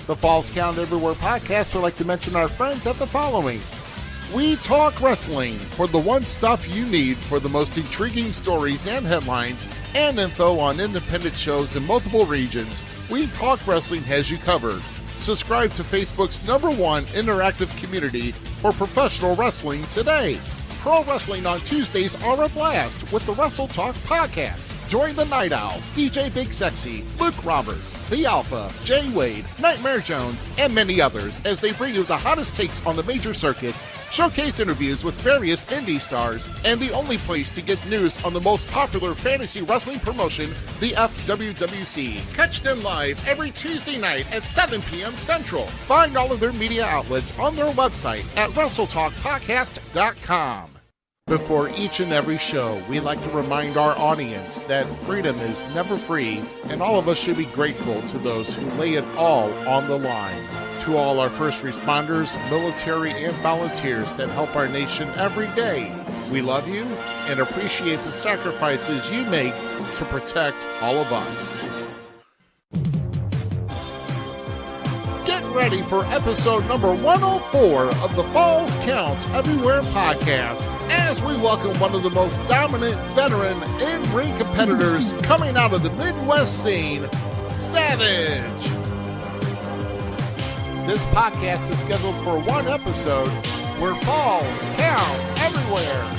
The Falls Count Everywhere podcast would like to mention our friends at the following. We Talk Wrestling, for the one stop you need for the most intriguing stories and headlines and info on independent shows in multiple regions. We Talk Wrestling has you covered. Subscribe to Facebook's #1 interactive community for professional wrestling today. Pro wrestling on Tuesdays are a blast with the Wrestle Talk podcast. Join the Night Owl, DJ Big Sexy, Luke Roberts, The Alpha, Jay Wade, Nightmare Jones, and many others as they bring you the hottest takes on the major circuits, showcase interviews with various indie stars, and the only place to get news on the most popular fantasy wrestling promotion, the FWWC. Catch them live every Tuesday night at 7 p.m. Central. Find all of their media outlets on their website at WrestleTalkPodcast.com. Before each and every show, we like to remind our audience that freedom is never free, and all of us should be grateful to those who lay it all on the line. To all our first responders, military, and volunteers that help our nation every day, we love you and appreciate the sacrifices you make to protect all of us. Get ready for episode number 104 of the Falls Count Everywhere podcast as we welcome one of the most dominant veteran in-ring competitors coming out of the Midwest scene, Savage. This podcast is scheduled for one episode where Falls Count Everywhere.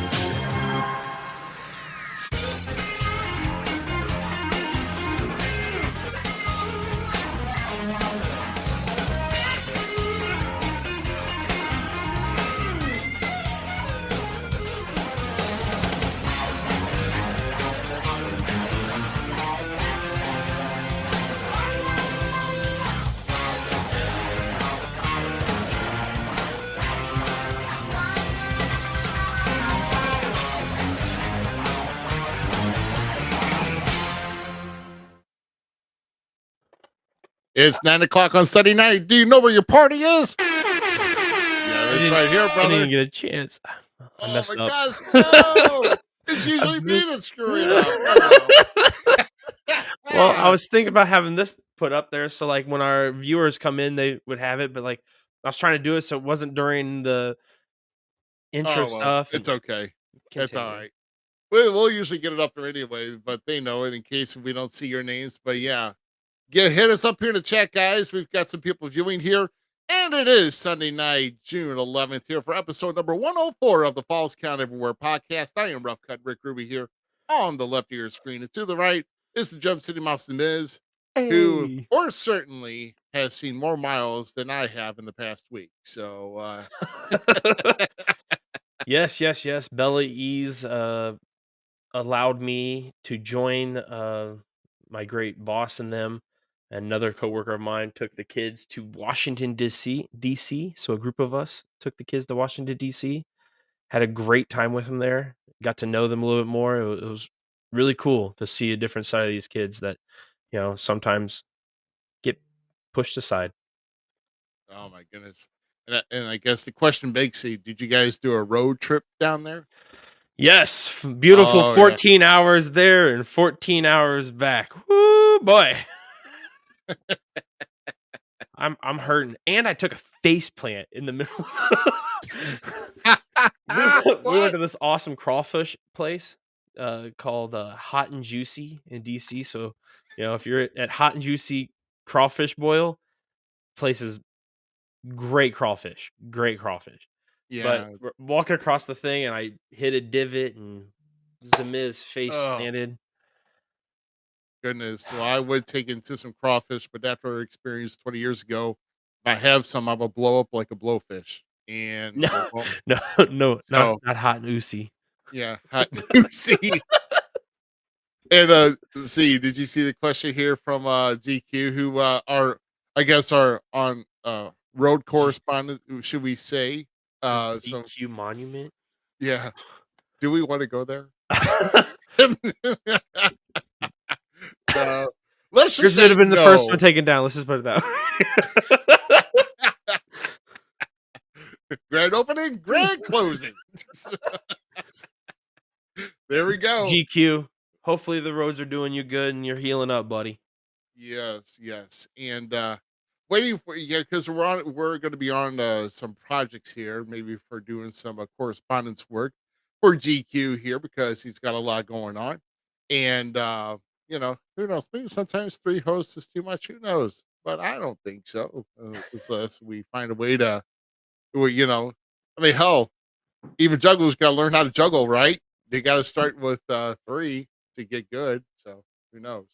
It's 9 o'clock on Sunday night. Do you know where your party is? Yeah, it's right here, brother. I didn't get a chance. I messed up. Gosh, no! It's usually me that's screwing up. Well, I was thinking about having this put up there, so like when our viewers come in, they would have it. But like I was trying to do it so it wasn't during the intro stuff. It's okay. That's all right. We'll usually get it up there anyway, but they know it in case we don't see your names. But yeah. Hit us up here in the chat, guys. We've got some people viewing here, and it is Sunday night, June 11th, here for episode number 104 of the Falls Count Everywhere podcast. I am Rough Cut Rick Ruby here on the left of your screen. And to the right is the Jump City Mouse Zmiz, who, or certainly, has seen more miles than I have in the past week. So, yes. Bella Ease allowed me to join my great boss and them. Another coworker of mine took the kids to Washington, D.C. So a group of us took the kids to Washington, D.C. Had a great time with them there. Got to know them a little bit more. It was really cool to see a different side of these kids that, sometimes get pushed aside. Oh, my goodness. And I guess the question begs, did you guys do a road trip down there? Yes. Beautiful 14 hours there and 14 hours back. Woo, boy. I'm hurting, and I took a face plant in the middle. We went to this awesome crawfish place called Hot and Juicy in DC. So, if you're at Hot and Juicy Crawfish Boil, place is great crawfish. Yeah. But we're walking across the thing, and I hit a divot, and Zmiz face planted. Goodness. Well, I would take into some crawfish, but after our experience 20 years ago, if I have some, I will blow up like a blowfish. And no, not hot and oozy. Yeah, hot and oozy. And see, did you see the question here from GQ, who are on road correspondent? Should we say GQ Monument? Yeah. Do we want to go there? Let's just should have been the first one taken down. Let's just put it that way. Grand opening, grand closing. There we go. GQ. Hopefully the roads are doing you good and you're healing up, buddy. Yes. And waiting for yeah, because we're going to be on some projects here, maybe for doing some correspondence work for GQ here because he's got a lot going on, and who knows? Maybe sometimes three hosts is too much. Who knows? But I don't think so. Unless we find a way to, well, I mean, hell, even jugglers got to learn how to juggle, right? They got to start with three to get good. So who knows?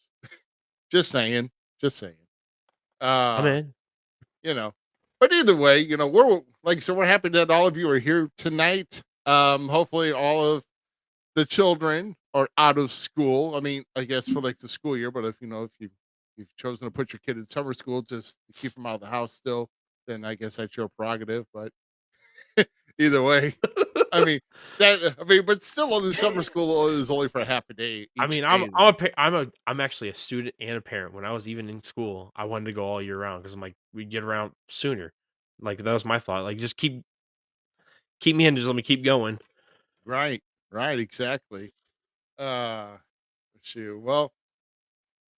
Just saying. Just saying. I'm Uh, in. you know. But either way, we're like so we're happy that all of you are here tonight. Hopefully all of the children are out of school. I mean, I guess for like the school year, but if you've chosen to put your kid in summer school just to keep them out of the house still, then I guess that's your prerogative. But either way, but still only summer school is only for half a day I each mean, day though. I'm actually a student and a parent. When I was even in school, I wanted to go all year round because I'm like, we'd get around sooner. Like that was my thought. Like just keep me in, just let me keep going. Right. Right, exactly. Uh shoot. Well,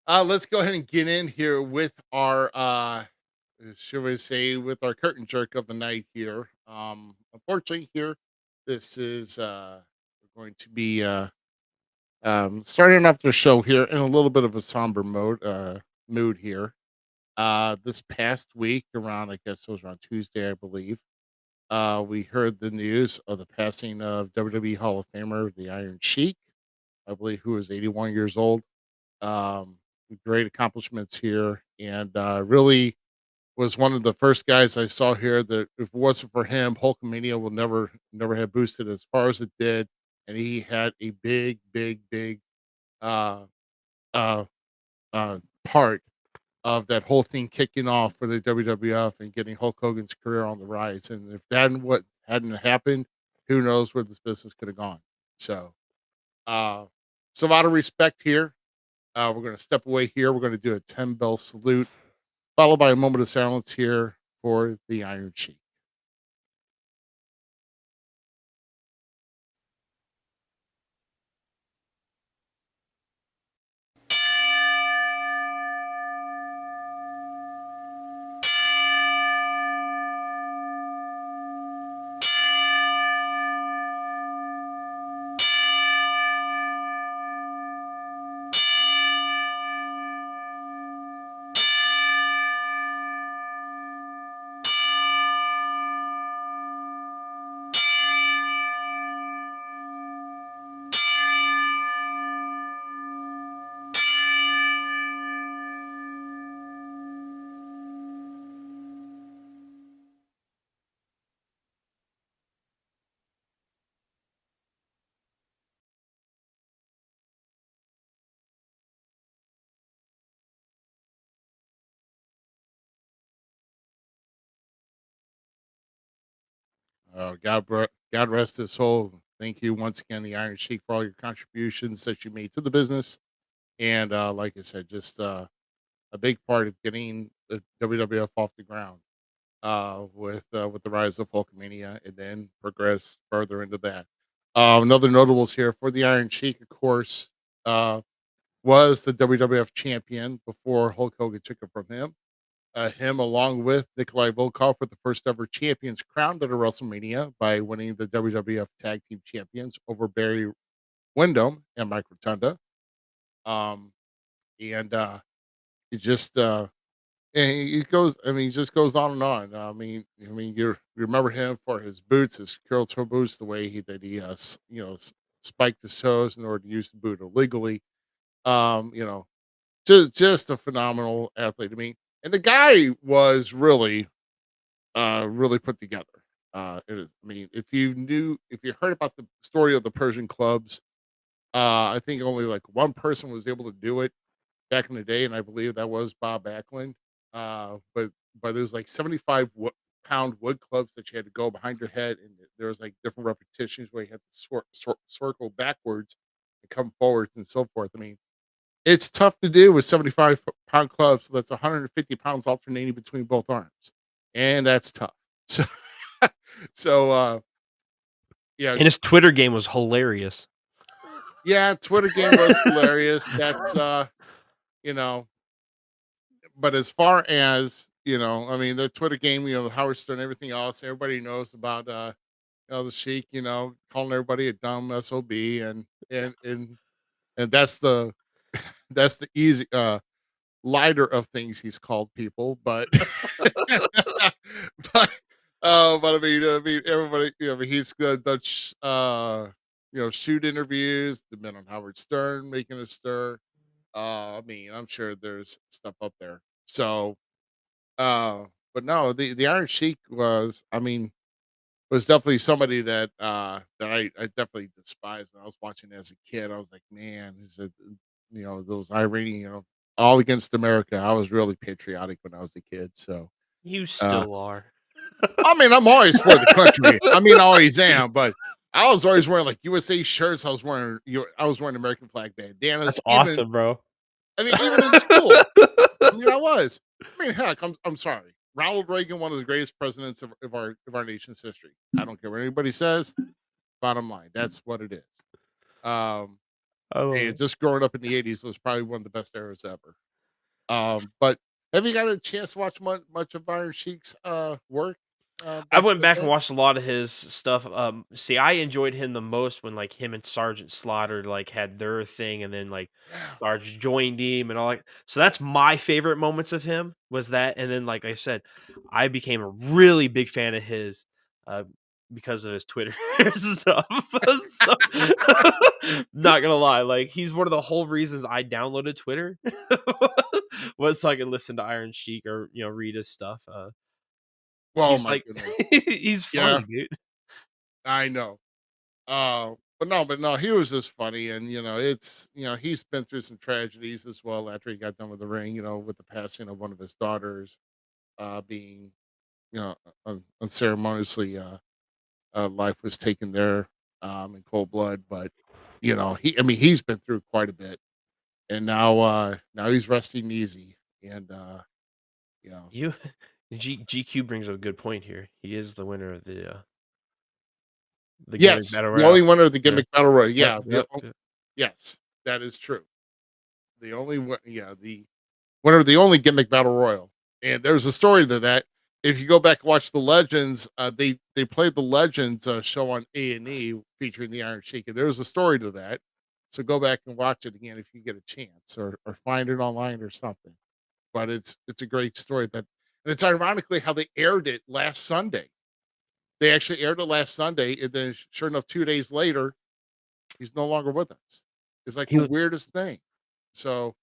let's go ahead and get in here with our should we say with our curtain jerk of the night here. Unfortunately here this is going to be starting off the show here in a little bit of a somber mood here. This past week around, I guess it was around Tuesday, I believe. We heard the news of the passing of WWE Hall of Famer, the Iron Sheik, I believe, who was 81 years old. Um, Great accomplishments here, and really was one of the first guys I saw here that if it wasn't for him, Hulkamania will never have boosted as far as it did. And he had a big, big, big uh, uh, part of that whole thing kicking off for the WWF and getting Hulk Hogan's career on the rise. And if that hadn't happened, who knows where this business could have gone. So, uh, some out of respect here. We're going to step away here. We're going to do a 10 bell salute, followed by a moment of silence here for the Iron Sheik. God rest his soul. Thank you once again, the Iron Sheik, for all your contributions that you made to the business. And like I said, just a big part of getting the WWF off the ground with the rise of Hulkamania, and then progress further into that. Another notables here for the Iron Sheik, of course, uh, was the WWF champion before Hulk Hogan took it from him. Him, along with Nikolai Volkov, were the first ever champions crowned at a WrestleMania by winning the WWF Tag Team Champions over Barry Windham and Mike Rotunda. Um, and it just And it goes. I mean, it just goes on and on. You remember him for his boots, his curl toe boots, the way he did. Spiked his toes in order to use the boot illegally. Um, you know, just a phenomenal athlete. I mean, and the guy was really put together. It is. I mean, if you heard about the story of the Persian clubs, I think only like one person was able to do it back in the day, and I believe that was Bob Backlund. But it was like 75 pound wood clubs that you had to go behind your head, and there was like different repetitions where you had to circle backwards and come forwards and so forth. I mean, it's tough to do with 75 pound clubs. So that's 150 pounds alternating between both arms, and that's tough. So, so yeah, And his Twitter game was hilarious. yeah. Twitter game was hilarious. That's you know, but as far as I mean, the Twitter game, the Howard Stern, everything else. Everybody knows about the Sheik, calling everybody a dumb SOB, and that's the easy lighter of things he's called people, but but but I mean everybody, I mean he's done shoot interviews, the men on Howard Stern making a stir. I mean, I'm sure there's stuff up there. So uh but no, the Iron Sheik was definitely somebody that I definitely despised when I was watching as a kid. I was like, man, those Iranian, all against America. I was really patriotic when I was a kid. So You uh still are. I mean, I'm always for the country. I mean, I always am, but I was always wearing like USA shirts. I was wearing American flag bandanas. That's awesome, bro. Even in school. I mean, I was. I mean, heck, I'm sorry. Ronald Reagan, one of the greatest presidents of our nation's history. I don't care what anybody says. Bottom line, that's what it is. Um, I love and it. just growing up in the '80s was probably one of the best eras ever. But have you got a chance to watch much of Iron Sheik's work I back went in back the and day? watched a lot of his stuff. See, I enjoyed him the most when like him and Sergeant Slaughter like had their thing, and then like Yeah. Sarge joined him and all. So that's my favorite moments of him was that, and then like I said, I became a really big fan of his uh, because of his Twitter stuff. So, not gonna lie, like he's one of the whole reasons I downloaded Twitter was so I could listen to Iron Sheik or read his stuff. Oh He's my like goodness. he's Yeah, funny, dude. I know. But no, he was just funny, and he's been through some tragedies as well after he got done with the ring. With the passing of one of his daughters, being unceremoniously life was taken there in cold blood. But he's been through quite a bit, and now he's resting easy, and you know You GQ brings up a good point here. He is the winner of the gimmick yes, battle the royale. only winner of the Yeah. gimmick battle royal. Yep, Yeah, yep, yep. yes, that is true. The only one, yeah, the winner of the only gimmick battle royal. And there's a story to that. If you go back and watch the Legends, they played the Legends show on A&E featuring the Iron Sheik, and there's a story to that. So go back and watch it again if you get a chance, or find it online or something. But it's a great story and it's ironically how they aired it last Sunday. They actually aired it last Sunday, and then sure enough, 2 days later, he's no longer with us. It's like He the was weirdest thing. So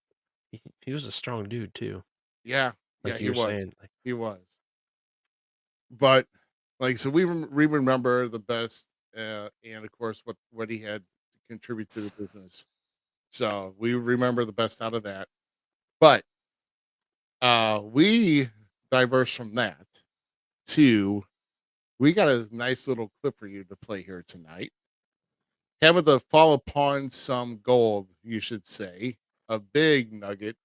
he was a strong dude too, yeah, yeah, like you he were was. saying. Like He was. But, like, so we remember the best, and of course, what he had to contribute to the business. So, we remember the best out of that. But, we diverse from that to we got a nice little clip for you to play here tonight. Having to fall upon some gold, you should say, a big nugget.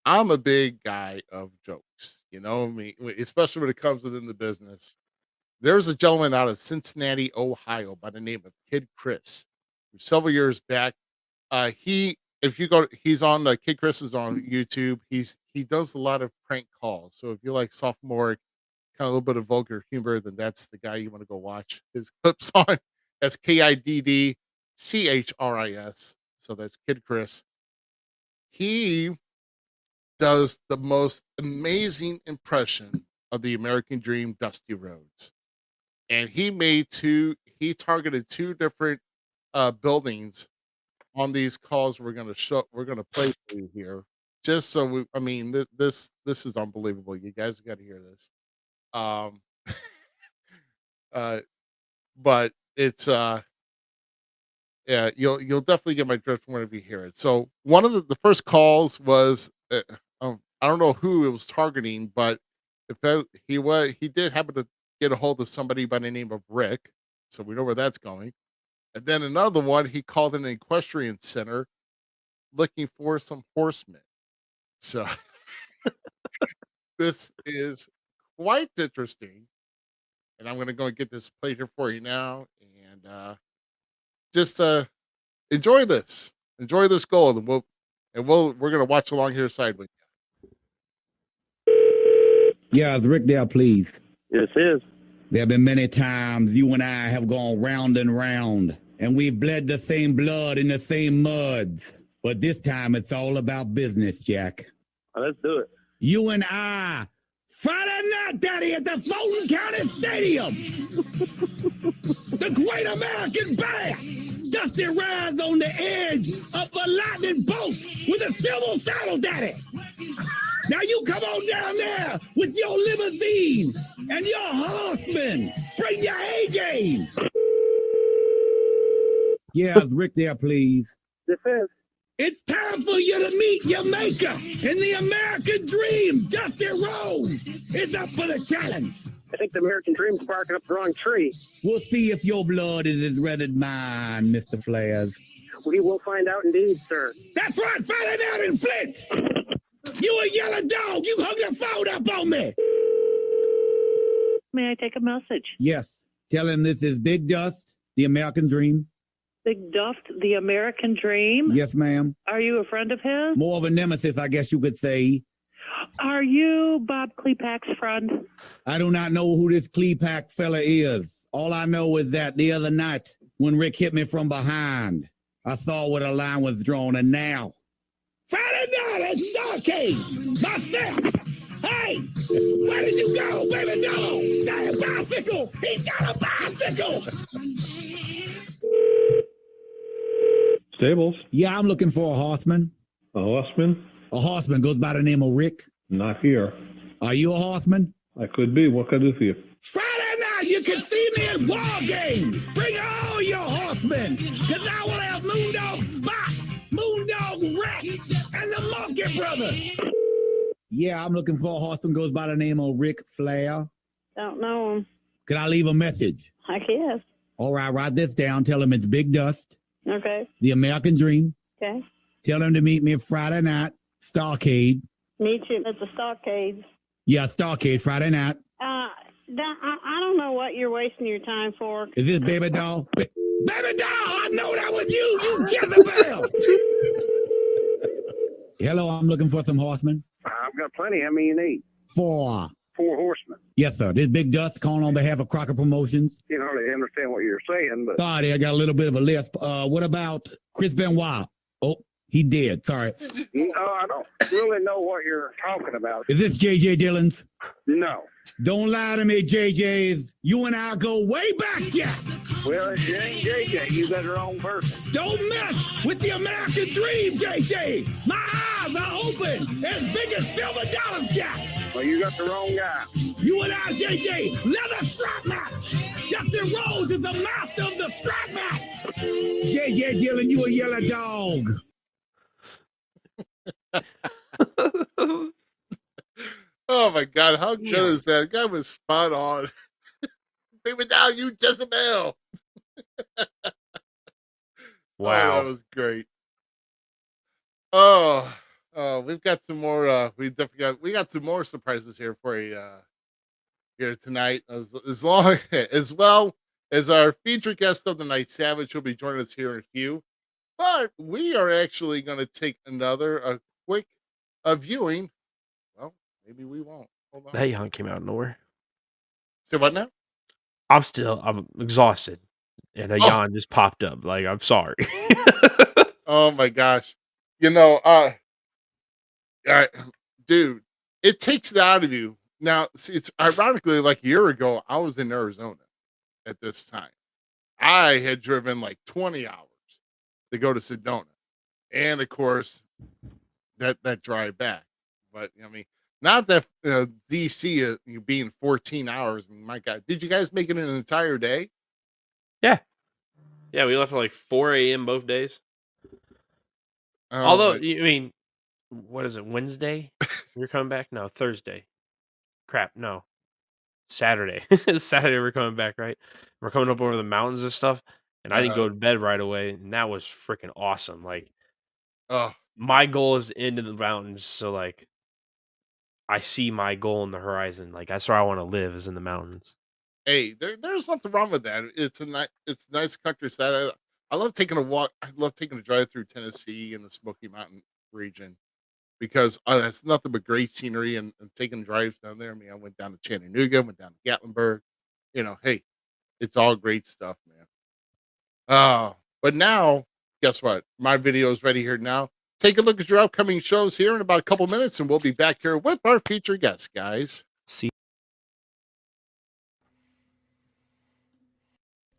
I'm a big guy of jokes, me, especially when it comes within the business. There's a gentleman out of Cincinnati, Ohio, by the name of Kid Chris. Several years back, if you go, he's on Kid Chris is on YouTube. He does a lot of prank calls. So if you like sophomore, kind of a little bit of vulgar humor, then that's the guy you want to go watch his clips on. That's KIDDCHRIS. So that's Kid Chris. He does the most amazing impression of the American Dream, Dusty Rhodes, and he targeted two different buildings on these calls we're gonna play for you here, just so I mean, this is unbelievable. You guys got to hear this. um uh but it's yeah, you'll definitely get my drift whenever you hear it. So one of the first calls was I don't know who it was targeting, but he did happen to get a hold of somebody by the name of Rick, so we know where that's going. And then another one, he called an equestrian center looking for some horsemen. So this is quite interesting, and I'm gonna go and get this played here for you now, and just enjoy this. Enjoy this gold, and we're gonna watch along here side with you. Yeah, is Rick there, please? This is. There have been many times you and I have gone round and round, and we've bled the same blood in the same muds. But this time it's all about business, Jack. Let's do it. You and I, Friday night, Daddy, at the Fulton County Stadium. The Great American Bash. Dusty rides on the edge of a lightning bolt with a silver saddle, Daddy. Now you come on down there with your limousine and your horsemen. Bring your A game. Yeah, is Rick there, please? This is. It's time for you to meet your maker in the American dream. Dusty Rhodes is up for the challenge. I think the American Dream's barking up the wrong tree. We'll see if your blood is as red as mine, Mr. Flares. We will find out indeed, sir. That's right, find it out in Flint. You a yellow dog. You hung your phone up on me. May I take a message? Yes. Tell him this is Big Dust, the American dream. Big Duft, the American Dream? Yes, ma'am. Are you a friend of his? More of a nemesis, I guess you could say. Are you Bob Klepak's friend? I do not know who this Klepak fella is. All I know is that the other night, when Rick hit me from behind, I saw where the line was drawn, and now, Friday night at Starcade, myself. Hey, where did you go, baby dog? That bicycle! He's got a bicycle! Stables. Yeah, I'm looking for a horseman. A horseman? A horseman goes by the name of Rick. Not here. Are you a horseman? I could be. What can I do for you? Friday night, you can see me at War Games. Bring all your horsemen, because I will have Moondog Spot, Moondog Rex, and the Monkey Brothers. Yeah, I'm looking for a horseman goes by the name of Rick Flair. Don't know him. Could I leave a message? I guess. All right, write this down. Tell him it's Big Dust, Okay. the American Dream. Okay. Tell him to meet me Friday night, Starcade. Meet you at the Stockades. Yeah, Starcade, Friday night. I don't know what you're wasting your time for. Is this Baby Doll? Baby Doll, I know that was you Jezebel! Hello, I'm looking for some horsemen. I've got plenty. How many you need? 4. 4 horsemen. Yes, sir. This Big Dust calling on behalf of Crocker Promotions. Can't hardly understand what you're saying, but Sorry, I got a little bit of a lisp. What about Chris Benoit? Oh, he did. Sorry. no, I don't really know what you're talking about. Is this J.J. Dillon's? No. Don't lie to me, J.J.'s. You and I go way back, Jack. Well, it ain't JJ. You got the wrong person. Don't mess with the American dream, J.J. My eyes are open as big as silver dollars, Jack. Well, you got the wrong guy. You and I, J.J., leather strap match. Dustin Rhodes is the master of the strap match. J.J. Dillon, you a yellow dog. Oh my God, how good is that? The guy was spot on. Baby down, you Jezebel. Wow. Oh, that was great. Oh, we've got some more. We got some more surprises here for you here tonight, as well as our featured guest of the night, Savage, will be joining us here in a few. But we are actually going to take a quick viewing. Well, maybe we won't. Hold on. That yawn came out of nowhere. Say what now? I'm exhausted. And a yawn just popped up. Like, I'm sorry. Oh my gosh. Dude, it takes it out of you. Now, see, it's ironically like a year ago, I was in Arizona at this time. I had driven like 20 hours to go to Sedona. And of course, that drive back. But I mean, not that DC being 14 hours. I mean, my God, did you guys make it an entire day? Yeah, we left at like 4 a.m. both days. Oh, Although, my- I mean, what is it, Wednesday? You're coming back? No, Thursday. Crap, no. Saturday. Saturday we're coming back, right? We're coming up over the mountains and stuff. And I didn't go to bed right away. And that was freaking awesome. Like, oh, my goal is into the mountains. So, like, I see my goal in the horizon. Like, that's where I want to live, is in the mountains. hey, there's nothing wrong with that. It's nice countryside. I love taking a walk. I love taking a drive through Tennessee and the Smoky Mountain region. because that's nothing but great scenery and taking drives down there. I mean, I went down to Chattanooga, went down to Gatlinburg. Hey, it's all great stuff, man. But now, guess what? My video is ready here now. Take a look at your upcoming shows here in about a couple minutes, and we'll be back here with our featured guest, guys. See.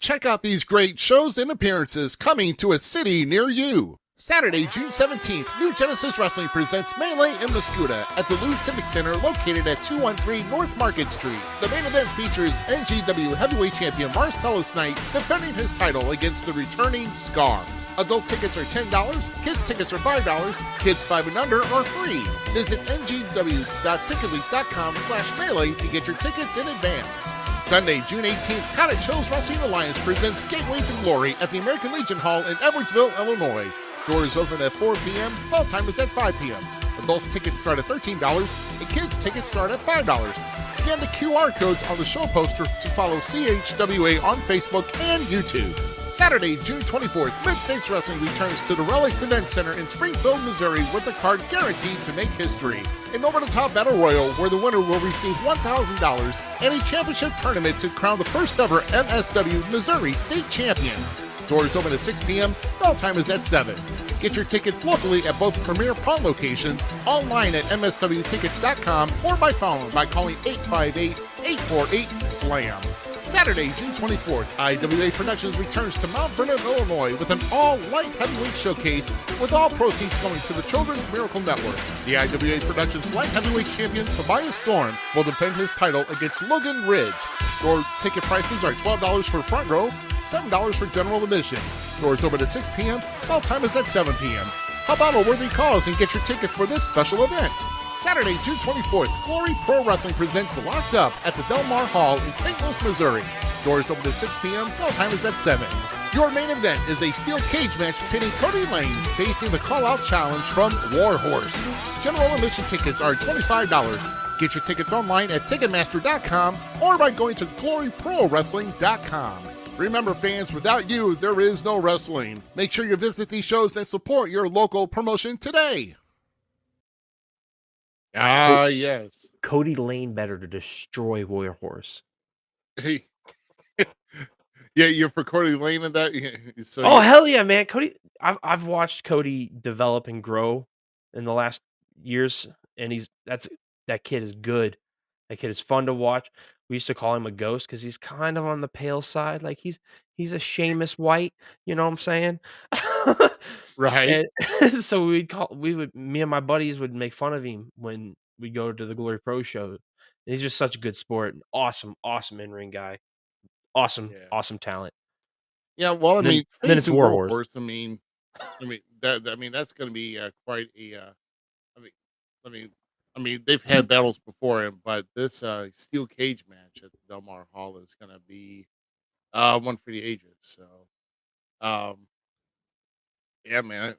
Check out these great shows and appearances coming to a city near you. Saturday, June 17th, New Genesis Wrestling presents Melee and Muscuda at the Lou Civic Center located at 213 North Market Street. The main event features NGW Heavyweight Champion Marcellus Knight defending his title against the returning Scar. Adult tickets are $10, kids tickets are $5, kids 5 and under are free. Visit ngw.ticketleap.com/melee to get your tickets in advance. Sunday, June 18th, Cottage Hills Wrestling Alliance presents Gateway to Glory at the American Legion Hall in Edwardsville, Illinois. Doors open at 4 p.m., bell time is at 5 p.m. Adults tickets start at $13, and kids tickets start at $5. Scan the QR codes on the show poster to follow CHWA on Facebook and YouTube. Saturday, June 24th, Mid-States Wrestling returns to the Relics Event Center in Springfield, Missouri with a card guaranteed to make history. An over-the-top battle royal where the winner will receive $1,000 and a championship tournament to crown the first ever MSW Missouri State Champion. Doors open at 6 p.m., bell time is at 7. Get your tickets locally at both Premier Pawn locations, online at mswtickets.com, or by phone by calling 858-848-SLAM. Saturday, June 24th, IWA Productions returns to Mount Vernon, Illinois with an all-light heavyweight showcase with all proceeds going to the Children's Miracle Network. The IWA Productions light heavyweight champion Tobias Storm will defend his title against Logan Ridge. Door ticket prices are $12 for front row, $7 for general admission. Doors open at 6 p.m., bell time is at 7 p.m. How about a worthy cause and get your tickets for this special event? Saturday, June 24th, Glory Pro Wrestling presents Locked Up at the Del Mar Hall in St. Louis, Missouri. Doors open at 6 p.m., bell time is at 7. Your main event is a steel cage match pitting Cody Lane facing the Call-Out Challenge from Warhorse. General admission tickets are $25. Get your tickets online at Ticketmaster.com or by going to GloryProWrestling.com. Remember, fans, without you, there is no wrestling. Make sure you visit these shows and support your local promotion today. Yes. Cody Lane better to destroy Warhorse. Hey. Yeah, you're for Cody Lane in that? So Hell yeah, man. Cody, I've watched Cody develop and grow in the last years, and that kid is good. That kid is fun to watch. We used to call him a ghost because he's kind of on the pale side. Like he's a Seamus White, you know what I'm saying? right. And so me and my buddies would make fun of him when we go to the Glory Pro show. And he's just such a good sport. Awesome in-ring guy. Awesome talent. Yeah, well, I mean, then it's Warhorse. I mean, that's going to be quite a. I mean, they've had battles before him, but this steel cage match at the Del Mar Hall is going to be one for the ages. So, yeah, man,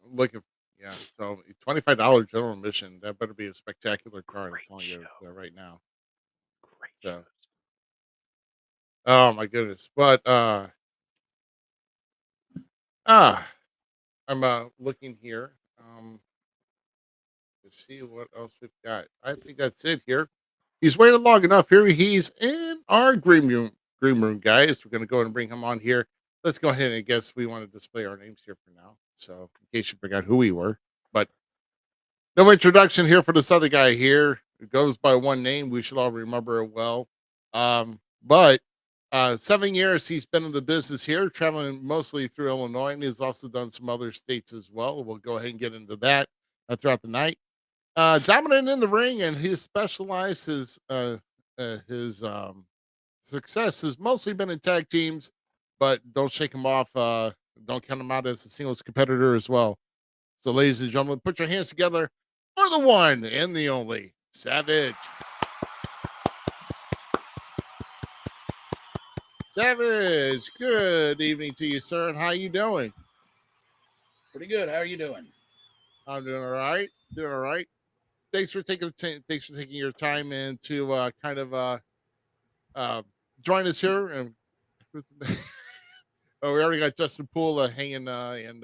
so $25 general admission. That better be a spectacular card. I'm telling you right now. Great. So, oh my goodness, but I'm looking here to see what else we've got. I think that's it here. He's waited long enough. Here he's in our green room, guys. We're gonna go ahead and bring him on here. Let's go ahead and I guess we want to display our names here for now. So in case you forgot who we were, but no introduction here for this other guy here. It goes by one name. We should all remember it well. But 7 years he's been in the business here, traveling mostly through Illinois, and he's also done some other states as well. We'll go ahead and get into that throughout the night. Dominant in the ring, and his success has mostly been in tag teams, but don't shake him off. Don't count him out as a singles competitor as well. So, ladies and gentlemen, put your hands together for the one and the only Savage. Savage, good evening to you, sir. And how you doing? Pretty good. How are you doing? I'm doing all right. Thanks for taking your time and to kind of join us here. And we already got Justin Poole hanging and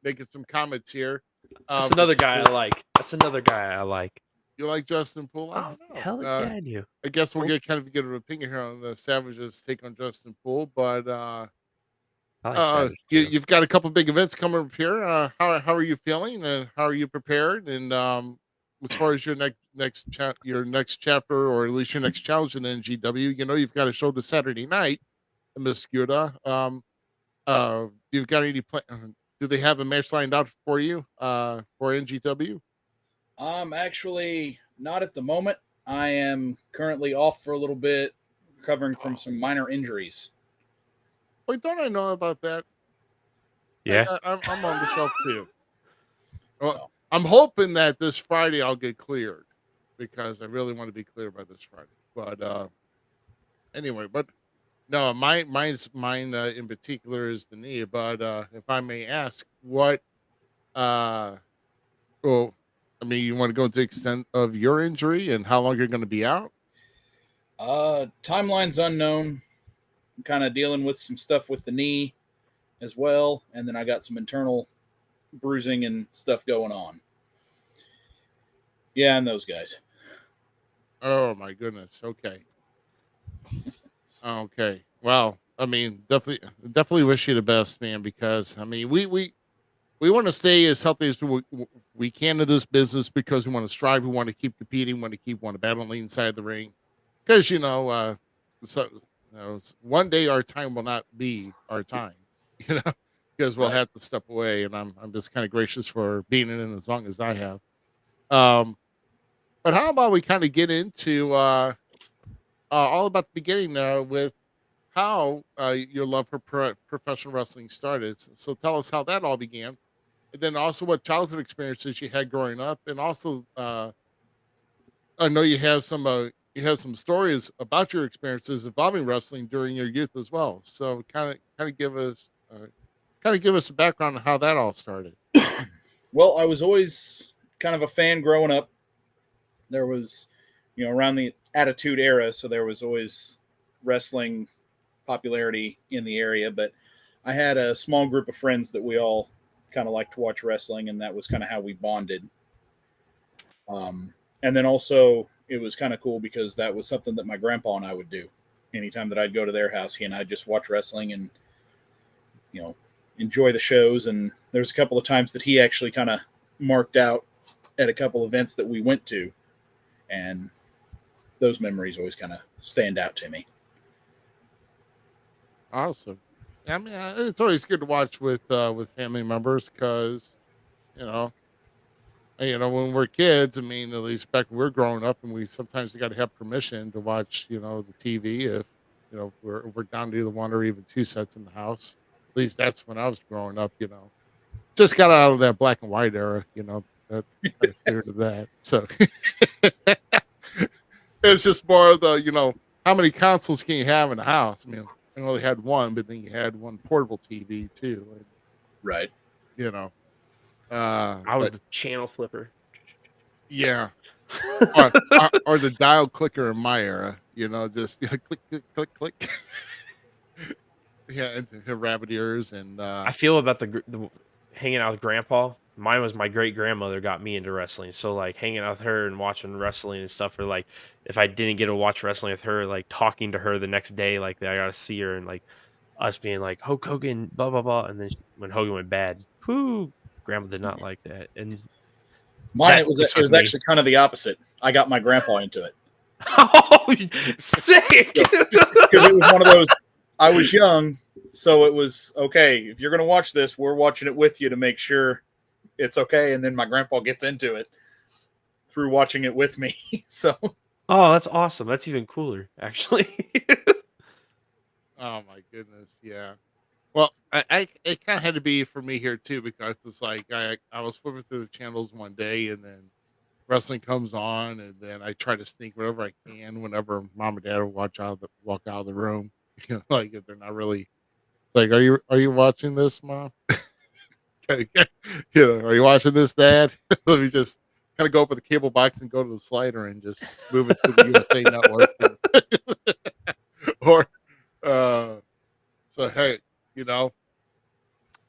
making some comments here. That's another guy I like. That's another guy I like. You like Justin Poole? I Oh, don't know. hell yeah, I do. I guess we'll get an opinion here on the Savages' take on Justin Poole, but I like Savage too. you've got a couple big events coming up here. How are you feeling, and how are you prepared? And as far as your next chapter, or at least your next challenge in NGW, you've got a show this Saturday night in Muscuda. You've got any do they have a match lined out for you for NGW? Actually not at the moment. I am currently off for a little bit, recovering from some minor injuries. Wait, don't I know about that? Yeah. I'm on the shelf too. Well, So, I'm hoping that this Friday I'll get cleared, because I really want to be clear by this Friday. But anyway, but no, mine in particular is the knee. But if I may ask, what well, I mean, you want to go into the extent of your injury and how long you're going to be out? timeline's unknown. I'm kind of dealing with some stuff with the knee as well, and then I got some internal bruising and stuff going on. Yeah, and those guys. Oh my goodness. Okay. Okay. Well, I mean, definitely wish you the best, man, because I mean, we want to stay as healthy as we can in this business, because we want to strive, we want to keep competing, we want to battle on the inside the ring, because so one day our time will not be our time, you know, because we'll Right. have to step away, and I'm just kind of gracious for being in it as long as I have. Um, but how about we kind of get into all about the beginning with how your love for professional wrestling started. So tell us how that all began, and then also what childhood experiences you had growing up, and also I know you have some stories about your experiences involving wrestling during your youth as well. So kind of give us a background on how that all started. Well, I was always kind of a fan growing up. There was, around the Attitude Era, so there was always wrestling popularity in the area. But I had a small group of friends that we all kind of liked to watch wrestling, and that was kind of how we bonded. And then also, it was kind of cool because that was something that my grandpa and I would do. Anytime that I'd go to their house, he and I'd just watch wrestling and, enjoy the shows. And there's a couple of times that he actually kind of marked out at a couple events that we went to. And those memories always kind of stand out to me. Awesome. I mean, it's always good to watch with family members, because you know when we're kids. I mean, at least back when we're growing up, and we sometimes got to have permission to watch the TV if we're down to either one or even two sets in the house. At least that's when I was growing up. Just got out of that black and white era. That kind of cleared to that. So it's just more of the how many consoles can you have in the house? I mean, I only had one, but then you had one portable TV too. And, Right. I was but the channel flipper. yeah, or the dial clicker in my era. Just click, click, click, click. Yeah, and the rabbit ears and I feel about the hanging out with grandpa. Mine was my great grandmother got me into wrestling. So like hanging out with her and watching wrestling and stuff, or like if I didn't get to watch wrestling with her, like talking to her the next day, like I got to see her, and like us being like Hulk Hogan, blah blah blah. And then when Hogan went bad, whoo, grandma did not like that. And Mine, that it was sticks with me. actually kind of the opposite. I got my grandpa into it. Oh, sick! Because it was one of those, I was young, so it was, okay, if you're going to watch this, we're watching it with you to make sure it's okay. And then my grandpa gets into it through watching it with me. So, Oh, that's awesome. That's even cooler, actually. oh my goodness, yeah. Well, it kind of had to be for me here too, because it's like I was flipping through the channels one day, and then wrestling comes on, and then I try to sneak whatever I can whenever mom and dad will walk out of the room. Like if they're not really like, are you watching this, mom? Are you watching this, dad? Let me just kind of go up with the cable box and go to the slider and just move it to the USA network. Or so hey,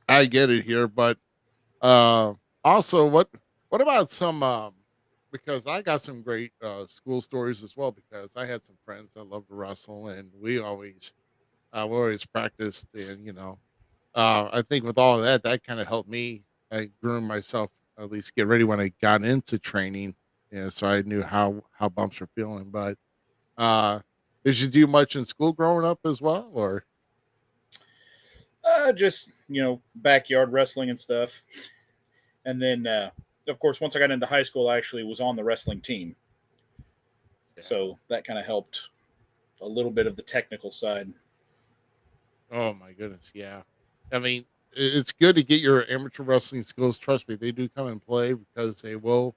I get it here, but Also, what about some? Because I got some great school stories as well. Because I had some friends that loved to wrestle, and we always practiced, and I think with all of that, that kind of helped me groom myself, at least get ready when I got into training. So I knew how bumps are feeling. But uh, did you do much in school growing up as well, or? Just backyard wrestling and stuff. And then, of course, once I got into high school, I actually was on the wrestling team, Yeah. so that kind of helped a little bit of the technical side. Oh my goodness, yeah. I mean, it's good to get your amateur wrestling skills. Trust me, they do come and play because they will.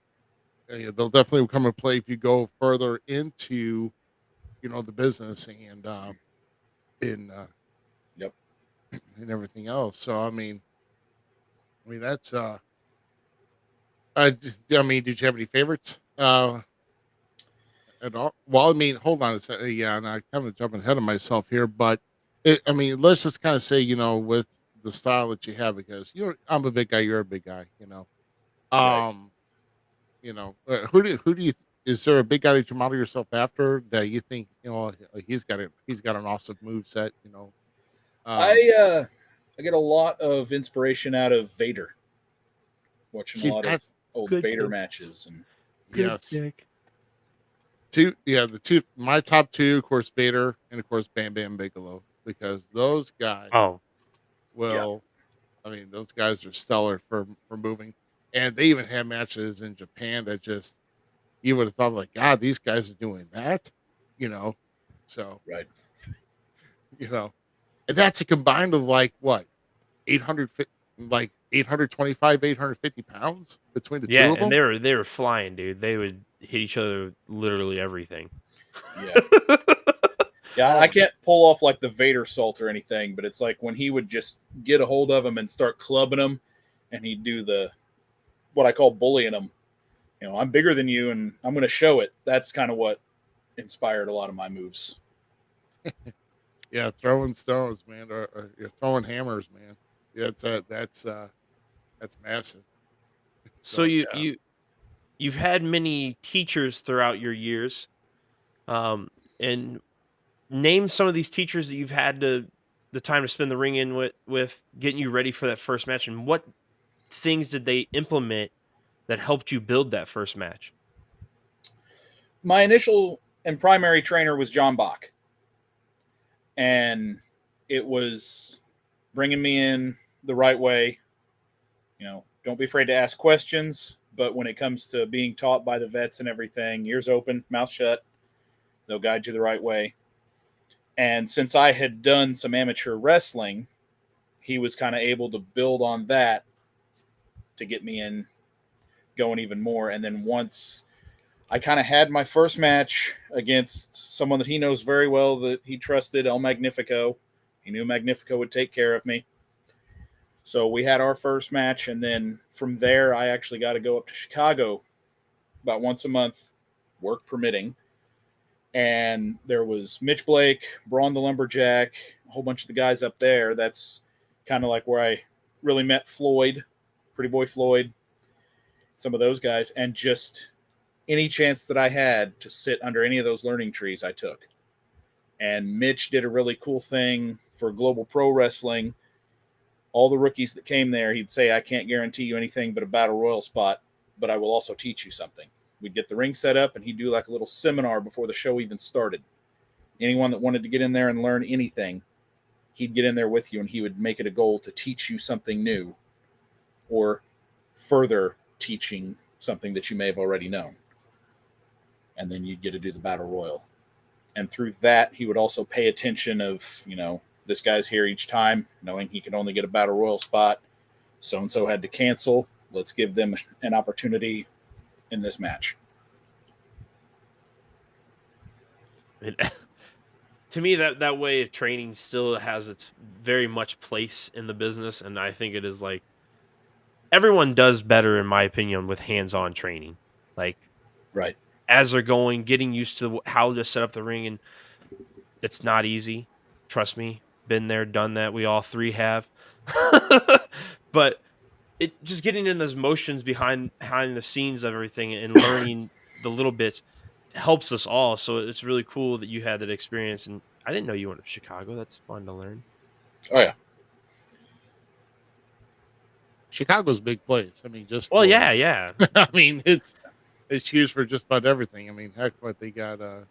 They'll definitely come and play if you go further into the business and in Yep. and everything else. So I mean that's I mean, did you have any favorites at all? Well, I mean, hold on a second. Yeah, and I kind of jumping ahead of myself here, but I mean, let's just kind of say, with the style that you have, because I'm a big guy, you're a big guy, Right. Um, who do you? Is there a big guy that you model yourself after that you think he's got an awesome move set? Um, I get a lot of inspiration out of Vader, watching a see lot of that's old Good Vader pick. matches, and Good yes, pick. the two my top two, of course, Vader and of course Bam Bam Bigelow, because those guys Oh, yeah, will. I mean, those guys are stellar for moving, and they even had matches in Japan that just you would have thought like, God, these guys are doing that, you know. So right. you know, and that's a combined of like what 800 like 825 850 pounds between the yeah, two of and them. they were flying, dude. They would hit each other with literally everything. Yeah, yeah. Oh I my, can't pull off like the Vader salt or anything, but it's like when he would just get a hold of him and start clubbing him, and he'd do the what I call bullying him. I'm bigger than you, and I'm going to show it. That's kind of what inspired a lot of my moves. yeah, throwing stones, man, or you're throwing hammers, man. Yeah, that's massive. So So yeah. you've had many teachers throughout your years, and name some of these teachers that you've had the time to spend the ring in with getting you ready for that first match, and what things did they implement that helped you build that first match? My initial and primary trainer was John Bach, and it was bringing me in the right way. Don't be afraid to ask questions, but when it comes to being taught by the vets and everything, ears open, mouth shut, they'll guide you the right way. And since I had done some amateur wrestling, he was kind of able to build on that to get me in going even more. And then once I kind of had my first match against someone that he knows very well, that he trusted, El Magnifico, he knew Magnifico would take care of me. So we had our first match, and then from there, I actually got to go up to Chicago about once a month, work permitting. And there was Mitch Blake, Braun the Lumberjack, a whole bunch of the guys up there. That's kind of like where I really met Floyd, Pretty Boy Floyd, some of those guys, and just any chance that I had to sit under any of those learning trees, I took. And Mitch did a really cool thing for Global Pro Wrestling. All the rookies that came there, he'd say, I can't guarantee you anything but a battle royal spot, but I will also teach you something. We'd get the ring set up, and he'd do like a little seminar before the show even started. Anyone that wanted to get in there and learn anything, he'd get in there with you, and he would make it a goal to teach you something new or further teaching something that you may have already known. And then you'd get to do the battle royal. And through that, he would also pay attention of, this guy's here each time, knowing he could only get a battle royal spot. So-and-so had to cancel. Let's give them an opportunity in this match. To me, that way of training still has its very much place in the business, and I think it is like everyone does better, in my opinion, with hands-on training. Like Right. as they're going, getting used to how to set up the ring, and it's not easy. Trust me, been there, done that. We all three have, but it just getting in those motions behind the scenes of everything and learning the little bits helps us all. So it's really cool that you had that experience. And I didn't know you went to Chicago. That's fun to learn. Oh yeah. Chicago's a big place. I mean, just Well, for, yeah. I mean, it's used for just about everything. I mean, heck, what they got, at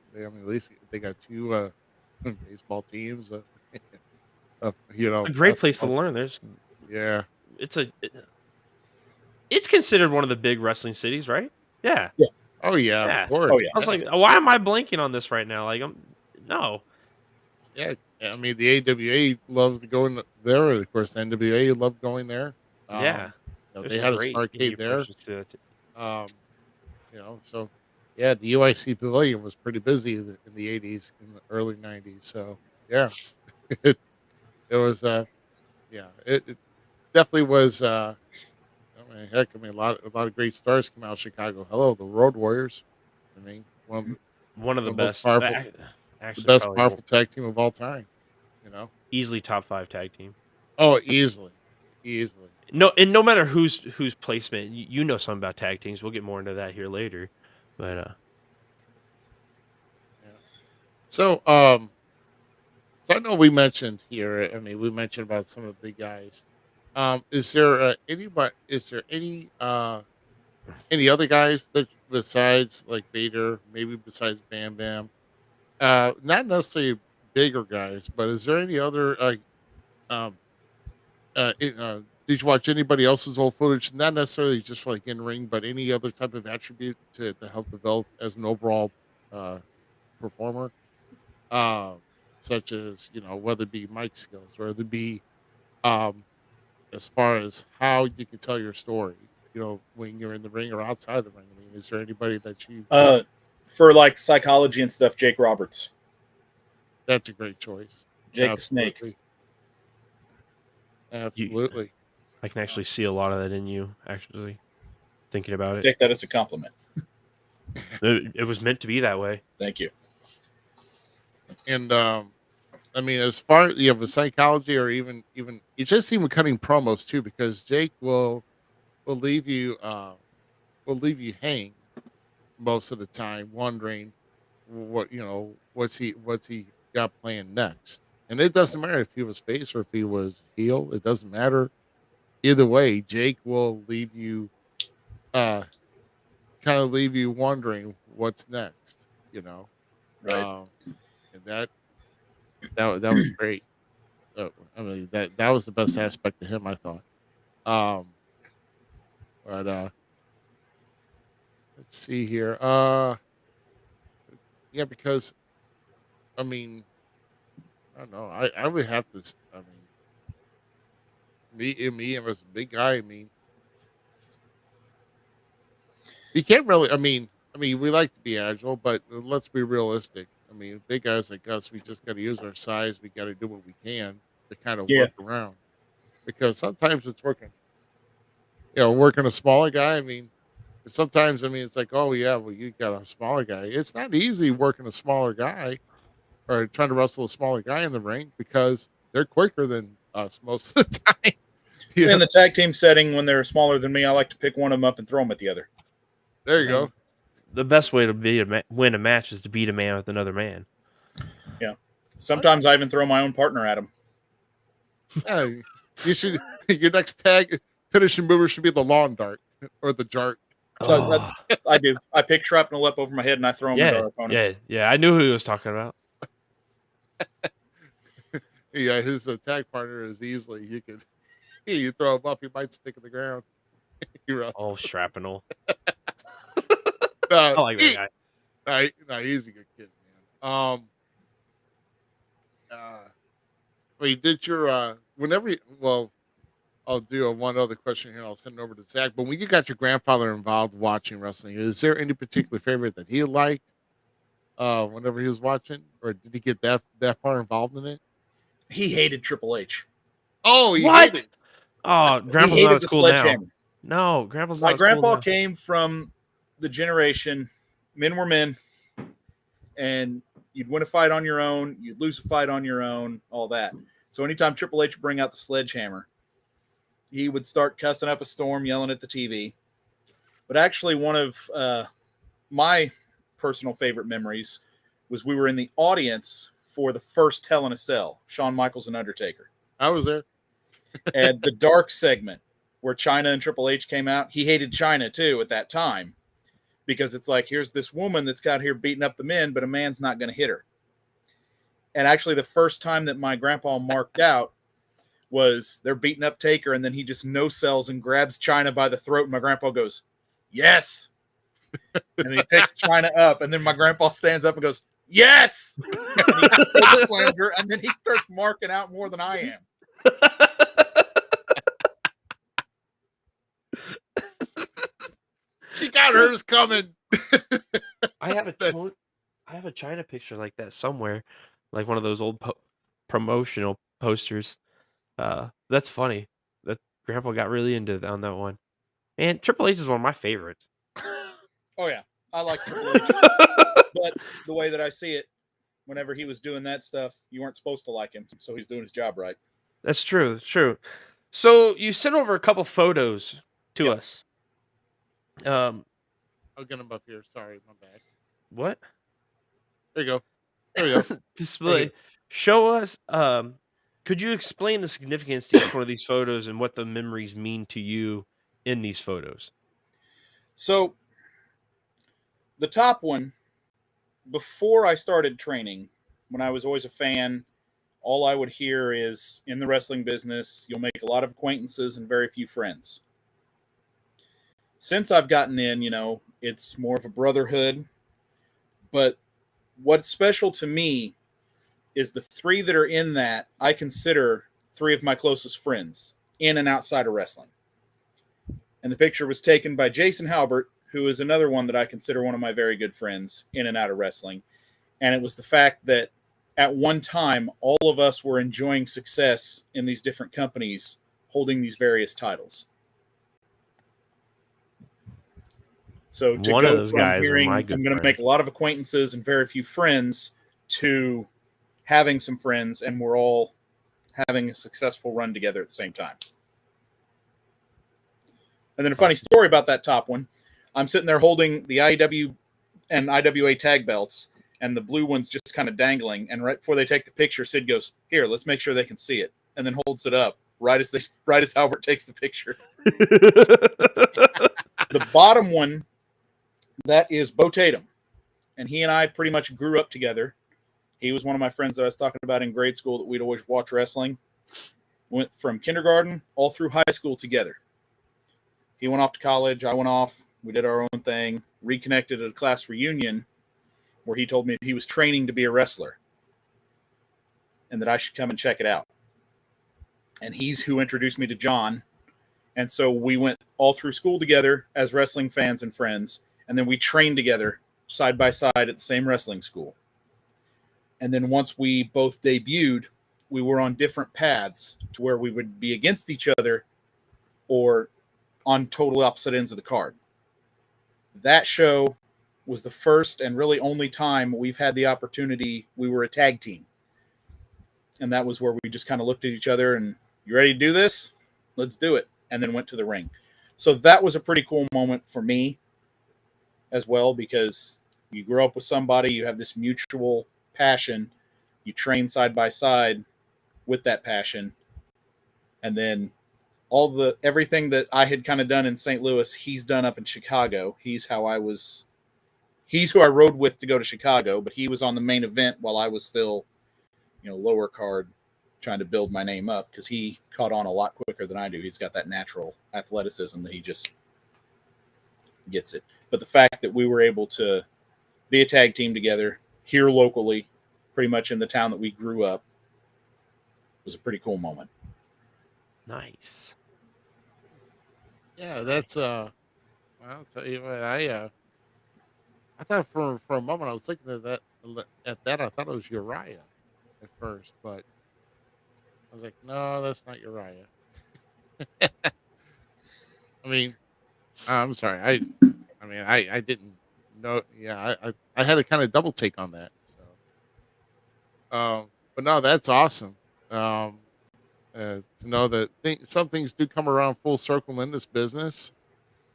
least they got two baseball teams, It's a great place to basketball. learn. There's Yeah. it's considered one of the big wrestling cities, right? Yeah. Yeah. Oh yeah, of Yeah. course. Oh yeah. I was like, why am I blanking on this right now? Like, no. Yeah. I mean, the AWA loves to go in there. Of course, the NWA loved going there. Yeah. They There's some had a great indie Starcade there. approaches to that. Um, so yeah, the UIC Pavilion was pretty busy in the 80s, in the early 90s. So yeah, it, it was, it definitely was, I mean, heck, I mean, a lot of great stars come out of Chicago. Hello, the Road Warriors. I mean, One of the one of the most best. powerful, the Actually, best probably powerful tag team of all time. easily top 5 tag team. Oh, easily. No, and no matter whose placement, you know something about tag teams. We'll get more into that here later. But Yeah. So, so I know we mentioned here. I mean, we mentioned about some of the big guys. Is there anybody? Is there any other guys that besides like Vader, maybe besides Bam Bam? Not necessarily bigger guys, but is there any other like um did you watch anybody else's old footage? Not necessarily just like in ring, but any other type of attribute to help develop as an overall uh performer, um, such as whether it be mic skills or whether it be um as far as how you can tell your story. When you're in the ring or outside the ring. I mean, is there anybody that you? For like psychology and stuff, Jake Roberts, That's a great choice. Jake the Snake. Absolutely. I can actually see a lot of that in you. Actually, thinking about it, Take that as a compliment. it was meant to be that way. Thank you. And I mean, as far with psychology or even it's just even cutting promos too, because Jake will leave you hang most of the time, wondering what's he got planned next. And it doesn't matter if he was face or if he was heel. It doesn't matter. Either way, Jake will leave you kind of leave you wondering what's next. Right. And that was great. I mean, that was the best aspect of him, I thought. But let's see here. Yeah, because I mean, I don't know. I would have to. I mean, me as a big guy. I mean, you can't really. We like to be agile, but let's be realistic. I mean, big guys like us, we just got to use our size. We got to do what we can to kind of work around, because sometimes it's working. Working a smaller guy. I mean, sometimes it's like, oh yeah, well you got a smaller guy. It's not easy working a smaller guy or trying to wrestle a smaller guy in the ring because they're quicker than us most of the time. In the tag team setting, when they're smaller than me, I like to pick one of them up and throw them at the other. There you go. The best way to win a match is to beat a man with another man. Yeah. Sometimes I even throw my own partner at him. Yeah, you should. Your next tag finishing mover should be the lawn dart or the jart. So I do. I pick shrapnel up over my head and I throw them at our opponents. Yeah. I knew who he was talking about. Yeah, his tag partner is easily you throw him up, he might stick in the ground. Oh, shrapnel. I like that guy. No, he's a good kid, man. Did your I'll do one other question here. I'll send it over to Zach. But when you got your grandfather involved watching wrestling, is there any particular favorite that he liked whenever he was watching, or did he get that far involved in it? He hated Triple H. Oh, what? Oh, Grandpa's he hated not as the cool sledgehammer. now. No, Grandpa's not. My as grandpa cool now. came from the generation men were men, and you'd win a fight on your own, you'd lose a fight on your own, all that. So anytime Triple H would bring out the sledgehammer, he would start cussing up a storm, yelling at the TV. But actually, one of my personal favorite memories was we were in the audience for the first Hell in a Cell, Shawn Michaels and Undertaker. I was there. And the dark segment where China and Triple H came out, he hated China too at that time, because it's like, here's this woman that's out here beating up the men, but a man's not going to hit her. And actually, the first time that my grandpa marked out was they're beating up Taker, and then he just no-sells and grabs China by the throat, and my grandpa goes, yes! And he picks China up, and then my grandpa stands up and goes, yes! And then he starts marking out more than I am. She got hers coming. I have a China picture like that somewhere, like one of those old promotional posters. That's funny. That Grandpa got really into on that one. And Triple H is one of my favorites. Oh yeah, I like Triple H. But the way that I see it, whenever he was doing that stuff, you weren't supposed to like him, so he's doing his job right. That's true. That's true. So you sent over a couple photos to us. I'll get them up here. Sorry, my bad. What? There you go. There we go. Display. Show us. Could you explain the significance to each one of these photos and what the memories mean to you in these photos? So, the top one, before I started training, when I was always a fan, all I would hear is, in the wrestling business, you'll make a lot of acquaintances and very few friends. Since I've gotten in, it's more of a brotherhood. But what's special to me is the three that are in that I consider three of my closest friends in and outside of wrestling. And the picture was taken by Jason Halbert, who is another one that I consider one of my very good friends in and out of wrestling. And it was the fact that at one time, all of us were enjoying success in these different companies holding these various titles. So to one go of those from guys hearing, are my I'm good going to make a lot of acquaintances and very few friends, to having some friends, and we're all having a successful run together at the same time. And then a funny story about that top one. I'm sitting there holding the IEW and IWA tag belts, and the blue one's just kind of dangling. And right before they take the picture, Sid goes, "Here, let's make sure they can see it," and then holds it up right as Albert takes the picture. The bottom one, that is Bo Tatum, and he and I pretty much grew up together. He was one of my friends that I was talking about in grade school that we'd always watch wrestling. Went from kindergarten all through high school together. He went off to college. I went off. We did our own thing. Reconnected at a class reunion where he told me he was training to be a wrestler and that I should come and check it out. And he's who introduced me to John. And so we went all through school together as wrestling fans and friends. And then we trained together side by side at the same wrestling school. And then once we both debuted, we were on different paths to where we would be against each other or on total opposite ends of the card. That show was the first and really only time we've had the opportunity. We were a tag team. And that was where we just kind of looked at each other and, "You ready to do this? Let's do it." And then went to the ring. So that was a pretty cool moment for me as well, because you grow up with somebody, you have this mutual passion, you train side by side with that passion, and then everything that I had kind of done in St. Louis, he's done up in Chicago. He's who I rode with to go to Chicago, but he was on the main event while I was still, lower card, trying to build my name up, because he caught on a lot quicker than I do. He's got that natural athleticism that he just gets it. But the fact that we were able to be a tag team together here locally, pretty much in the town that we grew up, was a pretty cool moment. Nice. Yeah, that's well, I'll tell you what, I thought for a moment I was looking at that I thought it was Uriah at first, but I was like, no, that's not Uriah. I mean, I'm sorry. I didn't know. Yeah, I had a kind of double take on that. So, but no, that's awesome. to know that some things do come around full circle in this business,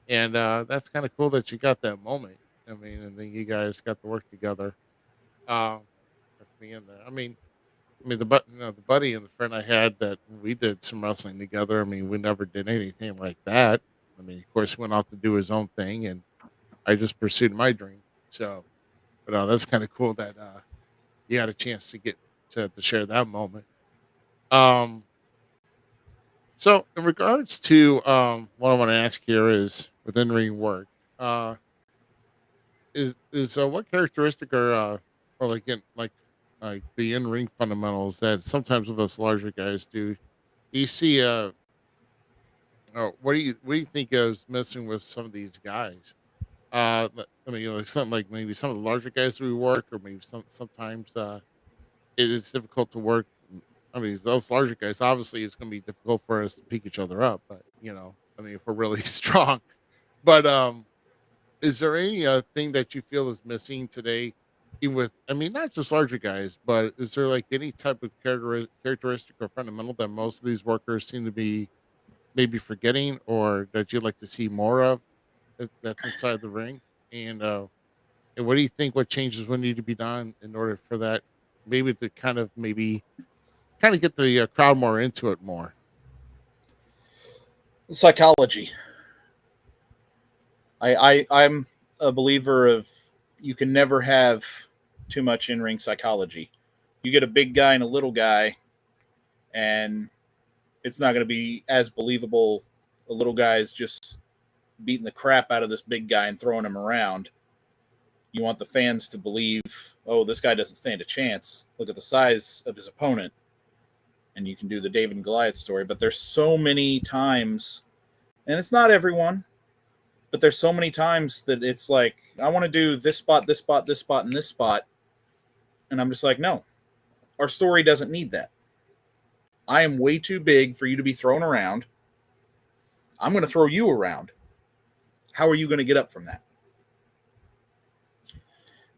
and that's kind of cool that you got that moment. I mean, and then you guys got to work together. Um, at the end there. I mean the buddy and the friend I had that we did some wrestling together. I mean, we never did anything like that. I mean, of course, he went off to do his own thing, and I just pursued my dream. So, but that's kind of cool that you had a chance to get to share that moment. Um, so in regards to what I want to ask here is within ring work, uh, is what characteristic or like like the in ring fundamentals that sometimes with us larger guys do. Do you see what do you think is missing with some of these guys? I mean, like something like maybe some of the larger guys we work, or maybe sometimes it is difficult to work. I mean, those larger guys, obviously, it's going to be difficult for us to pick each other up. But I mean, if we're really strong. But is there any thing that you feel is missing today? Even with, I mean, not just larger guys, but is there like any type of characteristic or fundamental that most of these workers seem to be maybe forgetting, or that you'd like to see more of that's inside the ring? And what do you think? What changes would need to be done in order for that maybe to kind of get the crowd more into it more? Psychology. I'm a believer of you can never have too much in ring psychology. You get a big guy and a little guy, and it's not going to be as believable. A little guy is just beating the crap out of this big guy and throwing him around. You want the fans to believe, oh, this guy doesn't stand a chance. Look at the size of his opponent. And you can do the David and Goliath story. But there's so many times, and it's not everyone, but there's so many times that it's like, I want to do this spot, this spot, this spot, and this spot. And I'm just like, no, our story doesn't need that. I am way too big for you to be thrown around. I'm going to throw you around. How are you going to get up from that?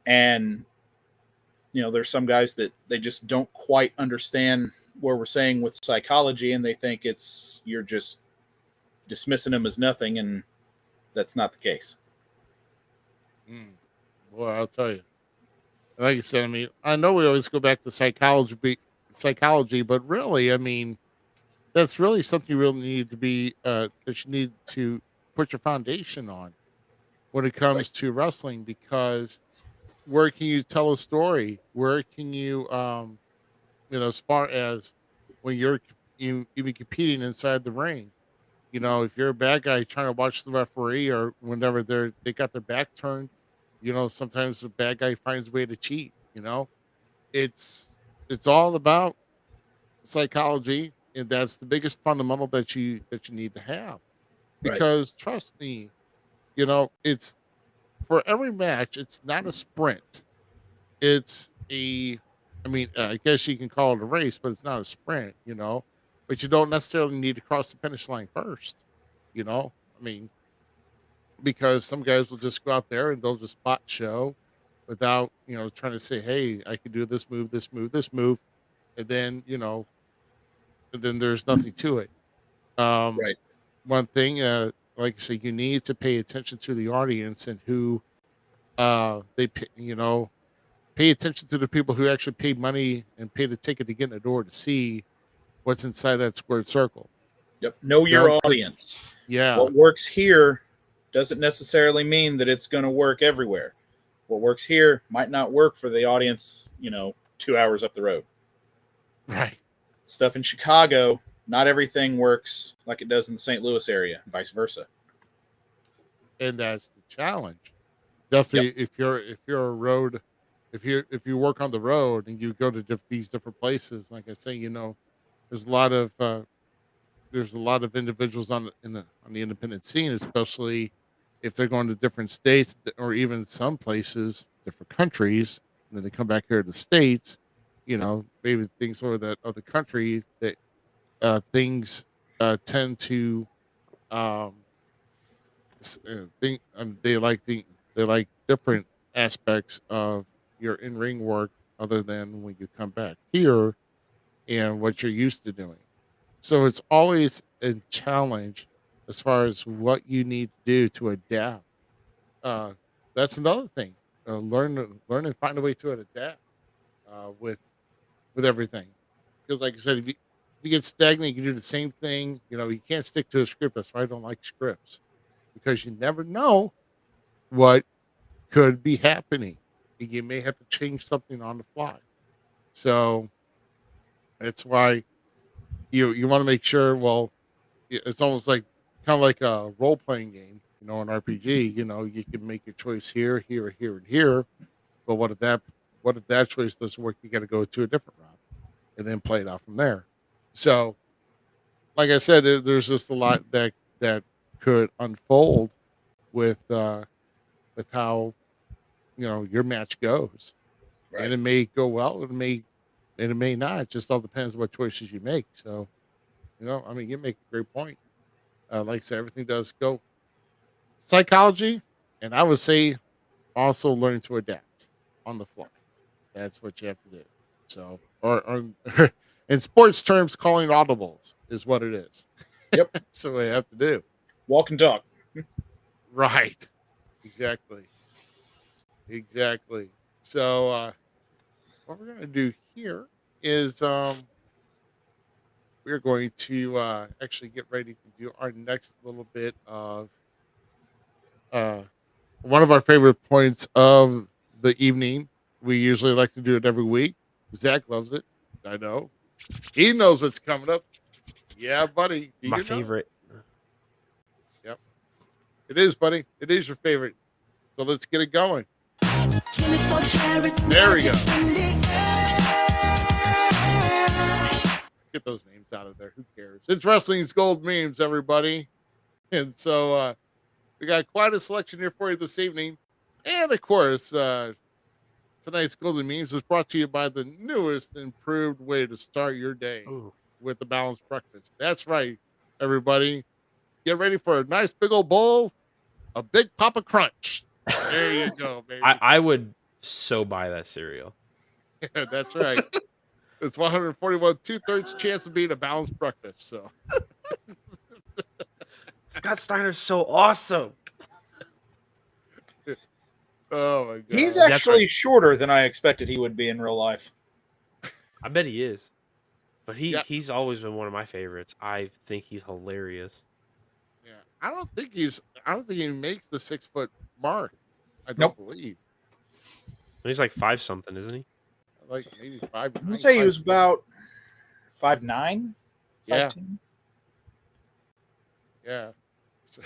And, there's some guys that they just don't quite understand where we're saying with psychology, and they think you're just dismissing them as nothing, and that's not the case. Boy, I'll tell you. Like I said, I mean, I know we always go back to psychology, but really, I mean, that's really something you really need to be that you need to put your foundation on when it comes to wrestling, because where can you tell a story? Where can you as far as when you even competing inside the ring, if you're a bad guy trying to watch the referee, or whenever they got their back turned, sometimes the bad guy finds a way to cheat. It's it's all about psychology, and that's the biggest fundamental that you need to have. Right. Because trust me, it's for every match, it's not a sprint. It's I mean, I guess you can call it a race, but it's not a sprint. But you don't necessarily need to cross the finish line first. I mean, because some guys will just go out there and they'll just spot show without trying to say, hey, I can do this move, this move, this move, and then there's nothing to it. Right. One thing, like I say, you need to pay attention to the audience and who pay attention to the people who actually pay money and pay the ticket to get in the door to see what's inside that squared circle. Yep. Know your audience. Yeah. What works here doesn't necessarily mean that it's going to work everywhere. What works here might not work for the audience, 2 hours up the road. Right. Stuff in Chicago, not everything works like it does in the St. Louis area, and vice versa. And that's the challenge. Definitely, if you're a road, if you work on the road and you go to these different places, like I say, there's a lot of individuals on the independent scene, especially if they're going to different states, or even some places, different countries, and then they come back here to the states. Maybe things over that other country that things tend to um, think they like different aspects of your in ring work other than when you come back here and what you're used to doing. So it's always a challenge as far as what you need to do to adapt. Uh, that's another thing. Learn and find a way to adapt with everything. Because, like I said, if you get stagnant, you do the same thing. You can't stick to a script. That's why I don't like scripts, because you never know what could be happening. You may have to change something on the fly. So that's why you want to make sure. Well, it's almost like kind of like a role playing game. An RPG. You can make your choice here, here, here, and here. But what if that choice doesn't work? You got to go to a different route and then play it out from there. So, like I said, there's just a lot that could unfold with how your match goes, and it may go well, and it may not. It just all depends what choices you make. So, I mean, you make a great point. Like I said, everything does go psychology, and I would say also learn to adapt on the fly. That's what you have to do. So, or in sports terms, calling audibles is what it is. Yep. That's what we have to do. Walk and talk. Right. Exactly. Exactly. So, what we're going to do here is we're going to actually get ready to do our next little bit of uh, one of our favorite points of the evening. We usually like to do it every week. Zach loves it. I know. He knows what's coming up. Yeah, buddy. Do My you know? favorite. Yep. It is, buddy. It is your favorite. So let's get it going. There we go. Get those names out of there. Who cares? It's Wrestling's Gold Memes, everybody. And so we got quite a selection here for you this evening. And of course, tonight's Golden Memes is brought to you by the newest improved way to start your day with a balanced breakfast. That's right, everybody. Get ready for a nice big old bowl of Big Papa Crunch. There you go, baby. I would so buy that cereal. Yeah, that's right. It's 141 2/3 chance of being a balanced breakfast. So Scott Steiner's so awesome. oh my god. He's actually shorter than I expected he would be in real life. I bet he is. But he's always been one of my favorites. I think he's hilarious. Yeah. I don't think he makes the 6 foot mark. I don't believe. He's like 5 something, isn't he? Like maybe 5. I'm gonna say he was about 5'9". Yeah. 5'10". Yeah. So,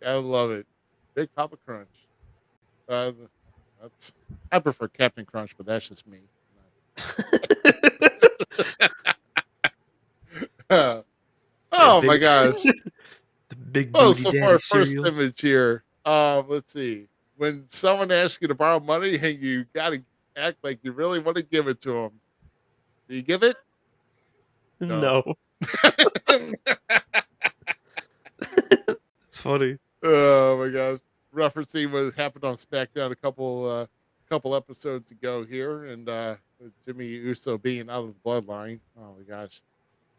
I love it. Big Papa Crunch. I prefer Captain Crunch, but that's just me. Oh my gosh. The big Oh, booty so daddy far, first cereal. image here. Let's see. When someone asks you to borrow money and you gotta act like you really want to give it to them, do you give it? No. It's funny. Oh my gosh! Referencing what happened on SmackDown a couple episodes ago here, and with Jimmy Uso being out of the bloodline. Oh my gosh!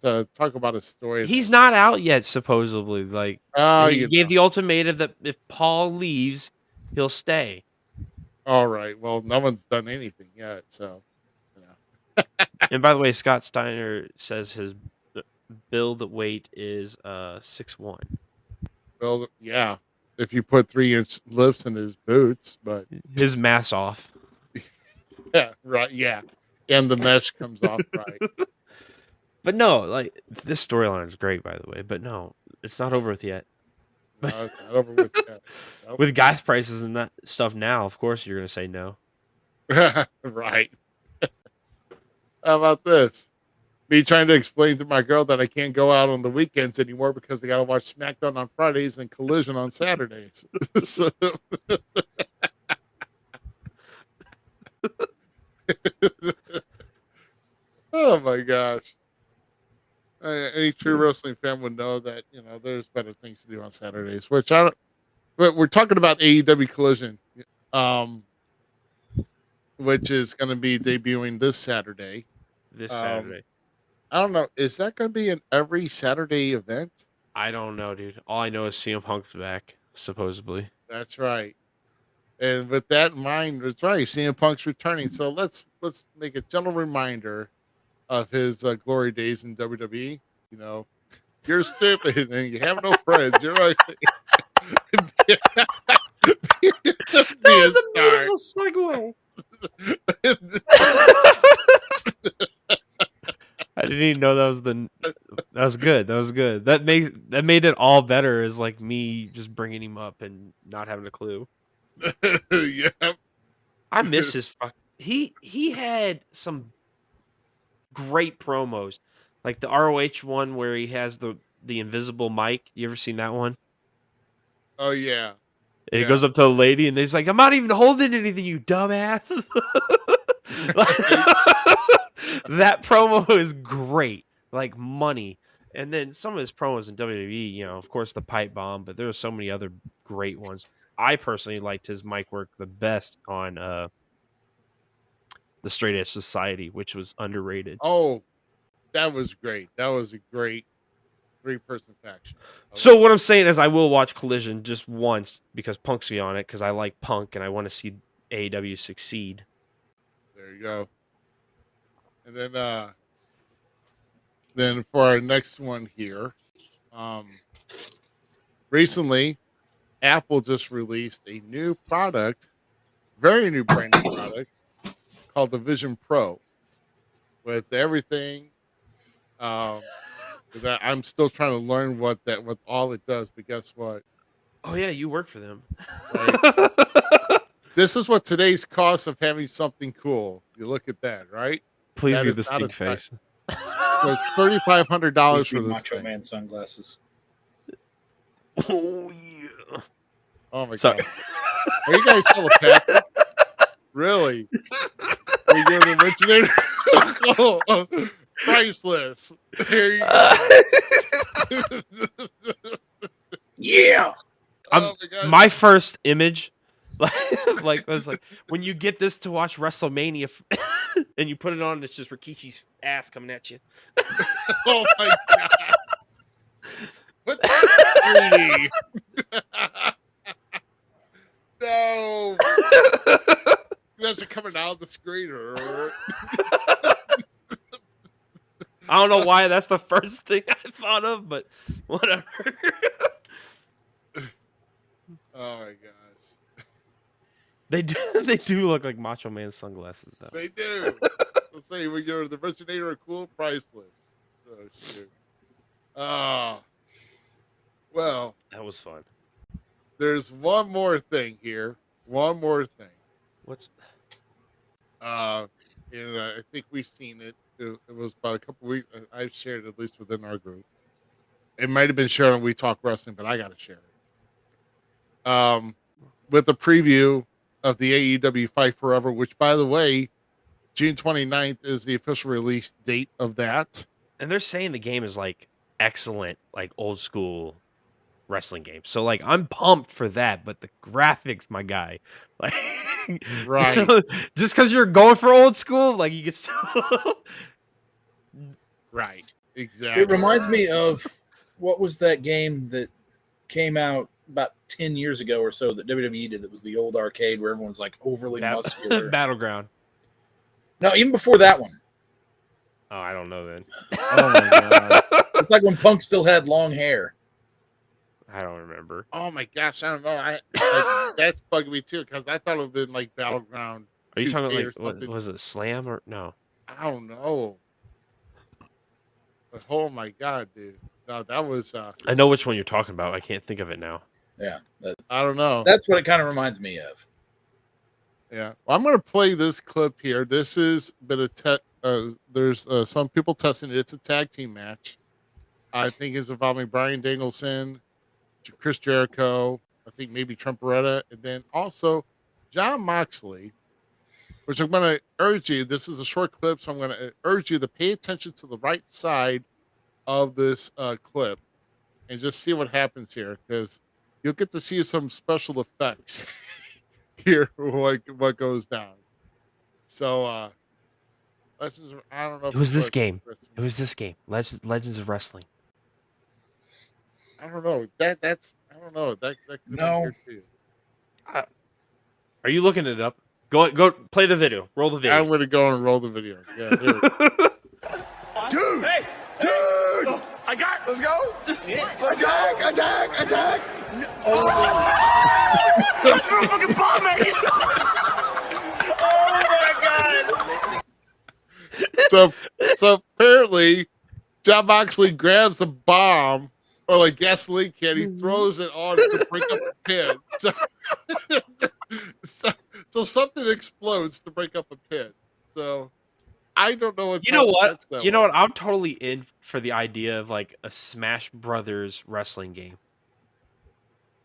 To talk about a story. He's not out yet, supposedly. Like he gave the ultimatum that if Paul leaves, he'll stay. All right. Well, no one's done anything yet, so. And by the way, Scott Steiner says his build weight is 6'1". Well, yeah. If you put 3-inch lifts in his boots, but his mask off. Yeah, right. Yeah, and the mesh comes off right. But no, like this storyline is great, by the way. But no, it's not over with yet. No, it's not over with yet. Nope. With gas prices and that stuff now, of course you're gonna say no. Right. How about this? Me trying to explain to my girl that I can't go out on the weekends anymore because they got to watch SmackDown on Fridays and Collision on Saturdays. So, oh my gosh. Any true wrestling fan would know that, there's better things to do on Saturdays, which I don't, but we're talking about AEW Collision, which is going to be debuting this Saturday. This Saturday. I don't know. Is that going to be an every Saturday event? I don't know, dude. All I know is CM Punk's back, supposedly. That's right. And with that in mind, that's right. CM Punk's returning. So let's make a gentle reminder of his glory days in WWE. You know, you're stupid and you have no friends. You're like be a That star. was a beautiful segue. I didn't even know that was the. That was good. That was good. That made it all better. Is like me just bringing him up and not having a clue. Yeah. I miss his fuck. He had some great promos, like the ROH one where he has the invisible mic. You ever seen that one? Oh yeah. And he Yeah. goes up to the lady and he's like, "I'm not even holding anything, you dumbass." That promo is great, like money. And then some of his promos in WWE, you know, of course, the pipe bomb, but there are so many other great ones. I personally liked his mic work the best on the Straight Edge Society, which was underrated. Oh, that was great. That was a great 3-person faction. So what I'm saying is I will watch Collision just once because Punk's be on it because I like Punk and I want to see AEW succeed. There you go. And then for our next one here, recently Apple just released a new product, very new brand new product called the Vision Pro with everything. That I'm still trying to learn what all it does, but guess what? Oh yeah, you work for them. Right? This is what today's cost of having something cool. You look at that, right? Please That be is the not a stink face. It was $3,500 for this Macho thing. Man sunglasses. Oh yeah. Oh my Sorry. god! Are you guys telepathic? Really? Are you going to mention it? Priceless. There you go. Yeah. Oh my god! My first image, like was like when you get this to watch WrestleMania and you put it on, it's just Rikishi's ass coming at you. Oh my god! Put that 3D. No. You guys are coming out of the screen. I don't know why that's the first thing I thought of, but whatever. Oh my gosh. They do look like Macho Man sunglasses though. They do. Let's say when you're the originator of cool, priceless. Oh shoot. Oh. Well, That was fun. there's one more thing here. One more thing. What's And I think we've seen it. It was about a couple weeks. I've shared it at least within our group. It might have been shared on We Talk Wrestling, but I got to share it. With a preview of the AEW Fight Forever, which, by the way, June 29th is the official release date of that. and they're saying the game is like excellent, like old school wrestling game. So like I'm pumped for that, but the graphics, my guy, like Right. you know, just because you're going for old school, like you get so Right. Exactly. It reminds me of what was that game that came out about 10 years ago or so that WWE did that was the old arcade where everyone's like overly muscular. Battleground. No, even before that one. Oh, I don't know then. Oh my god. It's like when Punk still had long hair. I don't remember. Oh my gosh. I don't know. That's bugging me too because I thought it would have been like Battleground. Are you talking 2K or about like something. was it Slam or no? I don't know. But oh my god, dude. No, that was I know which one you're talking about. I can't think of it now. Yeah. I don't know. That's what it kind of reminds me of. Yeah. Well, I'm gonna play this clip here. This is been a there's some people testing it. It's a tag team match. I think it's involving Bryan Danielson, Chris Jericho, I think maybe Trent Beretta, and then also John Moxley, which I'm going to urge you. This is a short clip, so I'm going to urge you to pay attention to the right side of this clip and just see what happens here because you'll get to see some special effects here, what goes down. So I don't know. If It was this Legends game. of Wrestling. It was this game. Legends of Wrestling. I don't know. That's I don't know. That could have been No. here too. Are you looking it up? Go play the video. Roll the video. I'm gonna go and roll the video. Yeah, here we go. Dude! Hey! Dude! I got Let's go! Attack! Attack! Attack! Oh! I threw a fucking bomb at you! Oh my god! So apparently, John Moxley grabs a bomb or like gasoline can. He throws it on to break up a pin. So something explodes to break up a pin. So I don't know what. You know what? You know what? I'm totally in for the idea of like a Smash Brothers wrestling game.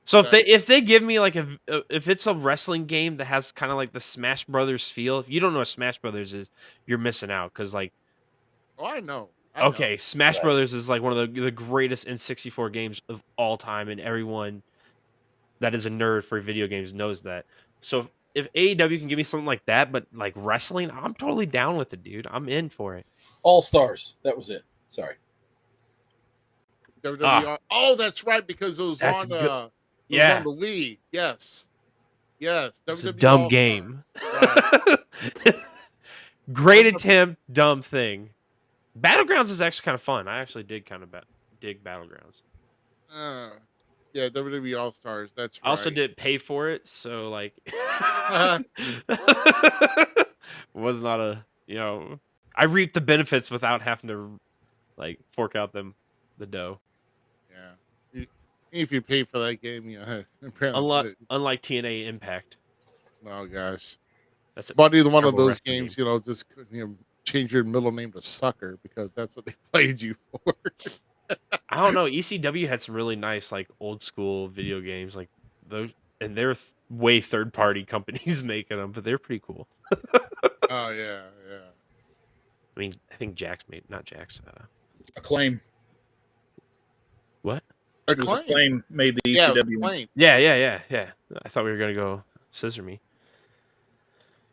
So if they give me like if it's a wrestling game that has kind of like the Smash Brothers feel, if you don't know what Smash Brothers is, you're missing out because like. Oh, I know. Okay, Smash Brothers is like one of the greatest N64 games of all time, and everyone that is a nerd for video games knows that. So if AEW can give me something like that, but like wrestling, I'm totally down with it, dude. I'm in for it. All Stars. That was it. Sorry. WWE. Oh, that's right, because it was That's on. good. It was on the Wii. Yes. It's a WWE dumb All-Stars. game. Right. Great attempt, dumb thing. Battlegrounds is actually kind of fun. I actually did kind of dig Battlegrounds. Yeah, WWE All Stars. That's right. I also didn't pay for it, so like, was not a I reaped the benefits without having to like fork out the dough. Yeah, if you pay for that game, apparently. Unlike TNA Impact. Oh gosh, that's Buddy, one of terrible those wrestling games. Just change your middle name to Sucker because that's what they played you for. I don't know. ECW had some really nice like old school video games like those, and they're way third party companies making them, but they're pretty cool. Oh yeah. I mean, I think not Jax. Acclaim. What? Acclaim made the ECW ones. Yeah. I thought we were gonna go Scissor Me.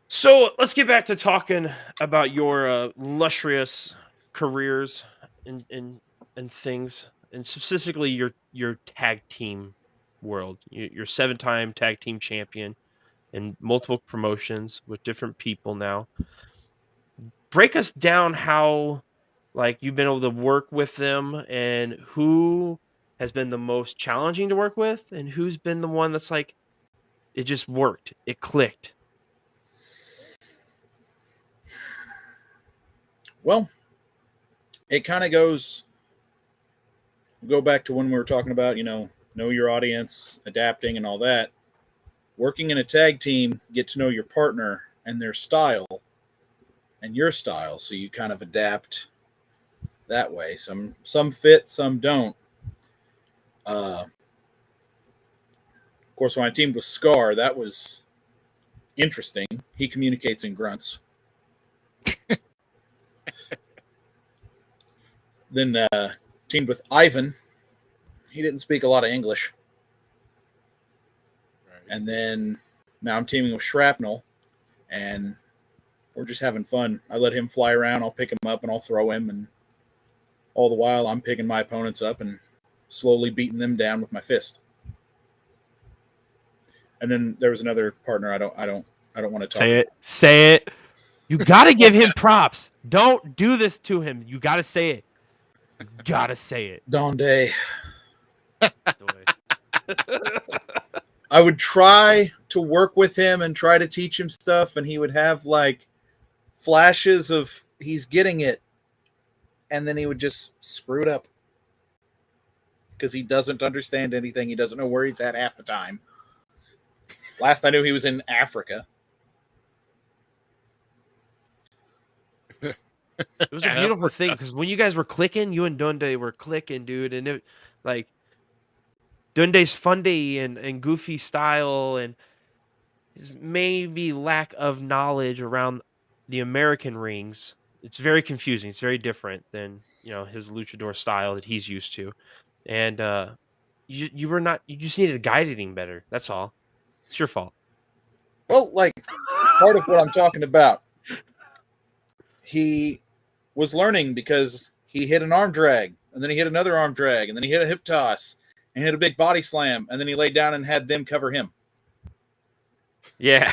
So let's get back to talking about your illustrious careers and things, and specifically your tag team world. You're 7-time tag team champion in multiple promotions with different people now. Break us down how like you've been able to work with them, and who has been the most challenging to work with, and who's been the one that's like it just worked, it clicked. Well, it kind of go back to when we were talking about, know your audience, adapting and all that. Working in a tag team, get to know your partner and their style and your style. So you kind of adapt that way. Some fit, some don't. Of course, when I teamed with Scar, that was interesting. He communicates in grunts. Then teamed with Ivan. He didn't speak a lot of English. Right. And then now I'm teaming with Shrapnel, and we're just having fun. I let him fly around. I'll pick him up and I'll throw him, and all the while I'm picking my opponents up and slowly beating them down with my fist. And then there was another partner. I don't want to talk. Say it. You got to give him props. Don't do this to him. You got to say it. You got to say it. Donde. I would try to work with him and try to teach him stuff, and he would have like flashes of he's getting it, and then he would just screw it up because he doesn't understand anything. He doesn't know where he's at half the time. Last I knew, he was in Africa. It was a beautiful thing because when you guys were clicking, you and Dunde were clicking, dude, and it like Dunde's funny and goofy style and his maybe lack of knowledge around the American rings. It's very confusing. It's very different than his luchador style that he's used to, and you were not. You just needed guiding better. That's all. It's your fault. Well, like part of what I'm talking about. he was learning because he hit an arm drag, and then he hit another arm drag, and then he hit a hip toss, and hit a big body slam, and then he laid down and had them cover him. Yeah.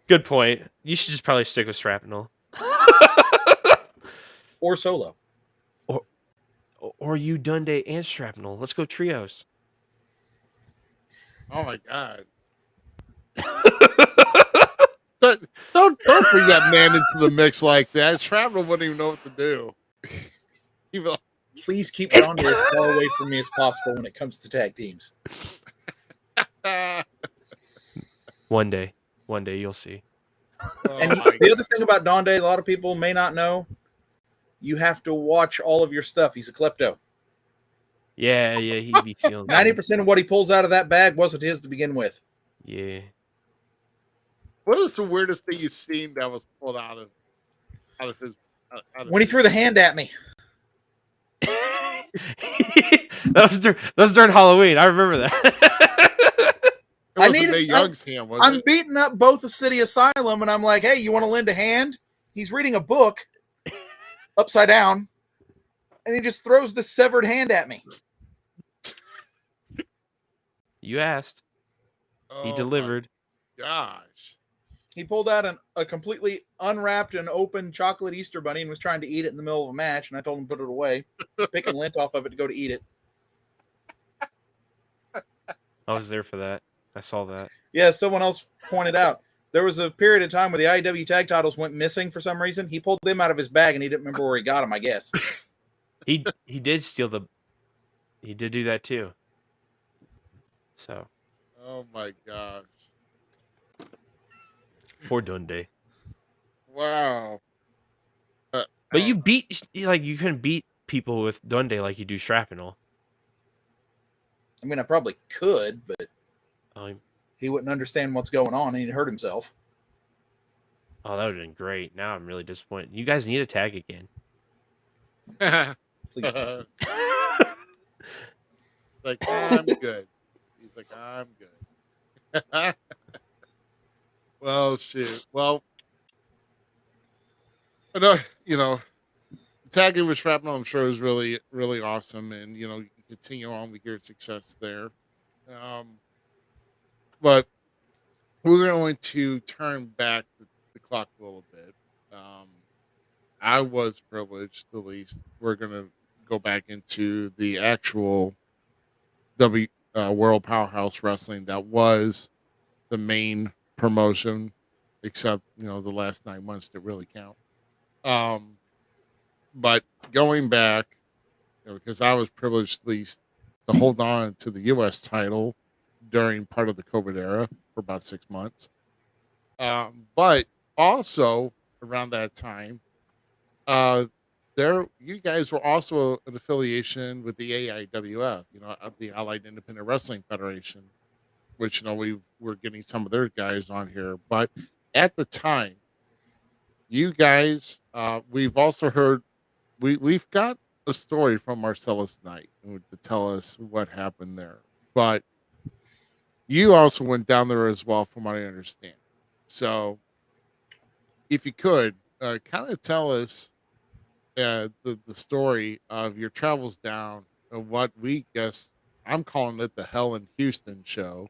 Good point. You should just probably stick with shrapnel. Or solo. Or you Dundee and shrapnel. Let's go trios. Oh my god! Don't bring that man into the mix like that. Shrapnel wouldn't even know what to do. Even Please keep Donde as far away from me as possible when it comes to tag teams. One day you'll see. And the other thing about Donde, a lot of people may not know, you have to watch all of your stuff. He's a klepto. Yeah, he'd be stealing. 90% of what he pulls out of that bag wasn't his to begin with. Yeah. What is the weirdest thing you've seen that was pulled out of his? When he threw the hand at me. that was during Halloween. I remember that. It wasn't Mae Young's hand, was I'm it? beating up both the City Asylum, and I'm like, hey, you want to lend a hand? He's reading a book upside down, and he just throws the severed hand at me. You asked. He delivered. Gosh. He pulled out a completely unwrapped and open chocolate Easter bunny and was trying to eat it in the middle of a match, and I told him to put it away, picking lint off of it to go to eat it. I was there for that. I saw that. Yeah, someone else pointed out there was a period of time where the IW tag titles went missing for some reason. He pulled them out of his bag and he didn't remember where he got them, I guess. He did steal he did do that too. So. Oh my gosh. Poor Dundee. Wow. But you couldn't beat people with Dundee like you do shrapnel. I mean, I probably could, but Oh, he wouldn't understand what's going on and he'd hurt himself. that would have been great. Now I'm really disappointed. You guys need a tag again. Please don't. Like, I'm good. He's like, I'm good. Well, shit. Well, tagging with shrapnel, I'm sure, is really, really awesome, and you continue on with your success there. But we're going to turn back the clock a little bit. I was privileged, at least. We're going to go back into the actual World Powerhouse Wrestling that was the main promotion, except the last 9 months that really count. But going back, because I was privileged at least to hold on to the U.S. title during part of the COVID era for about 6 months. But also around that time, you guys were also an affiliation with the AIWF, the Allied Independent Wrestling Federation, which we're getting some of their guys on here. But at the time, you guys, we've also heard we've got a story from Marcellus Knight to tell us what happened there. But you also went down there as well, from what I understand. So, if you could kind of tell us the story of your travels down, of what we guess, I'm calling it the Hell in Houston show,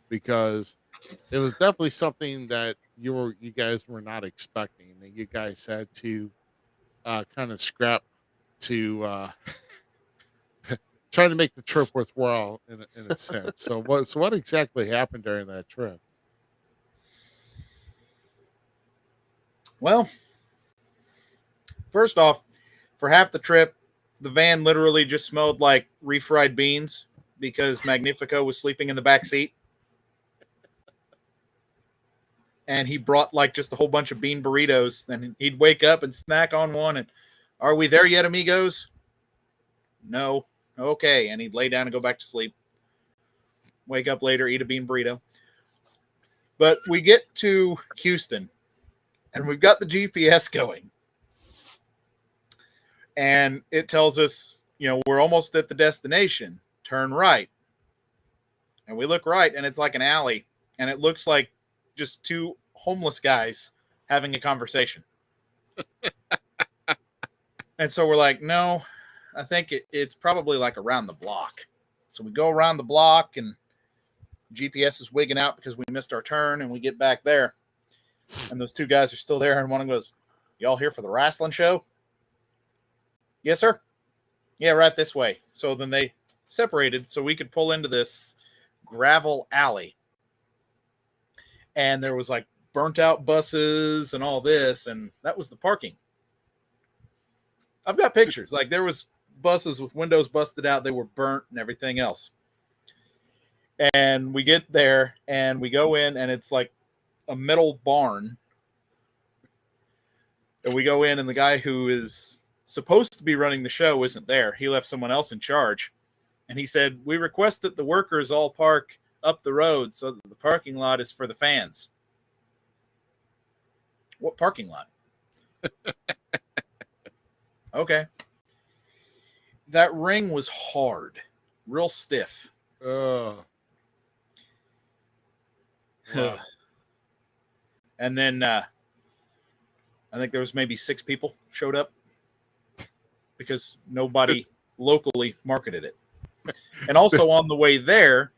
because it was definitely something that you guys were not expecting, and you guys had to kind of scrap to trying to make the trip worthwhile in a sense. So what exactly happened during that trip? Well, first off, for half the trip, the van literally just smelled like refried beans because Magnifico was sleeping in the back seat. And he brought just a whole bunch of bean burritos, and he'd wake up and snack on one. And are we there yet, amigos? No. Okay. And he'd lay down and go back to sleep. Wake up later, eat a bean burrito. But we get to Houston, and we've got the GPS going. And it tells us, we're almost at the destination. Turn right. And we look right, and it's like an alley. And it looks like just two homeless guys having a conversation. And so we're like, no, I think it's probably like around the block. So we go around the block and GPS is wigging out because we missed our turn, and we get back there. And those two guys are still there, and one of them goes, y'all here for the wrestling show? Yes, sir. Yeah, right this way. So then they separated so we could pull into this gravel alley. And there was like burnt out buses and all this, and that was the parking. I've got pictures. Like there was buses with windows busted out. They were burnt and everything else. And we get there and we go in, and it's like a metal barn. And we go in, and the guy who is supposed to be running the show isn't there. He left someone else in charge. And he said, we request that the workers all park up the road so that the parking lot is for the fans. What parking lot? Okay. That ring was hard, real stiff. Wow. And then I think there was maybe 6 people showed up because nobody locally marketed it. And also on the way there,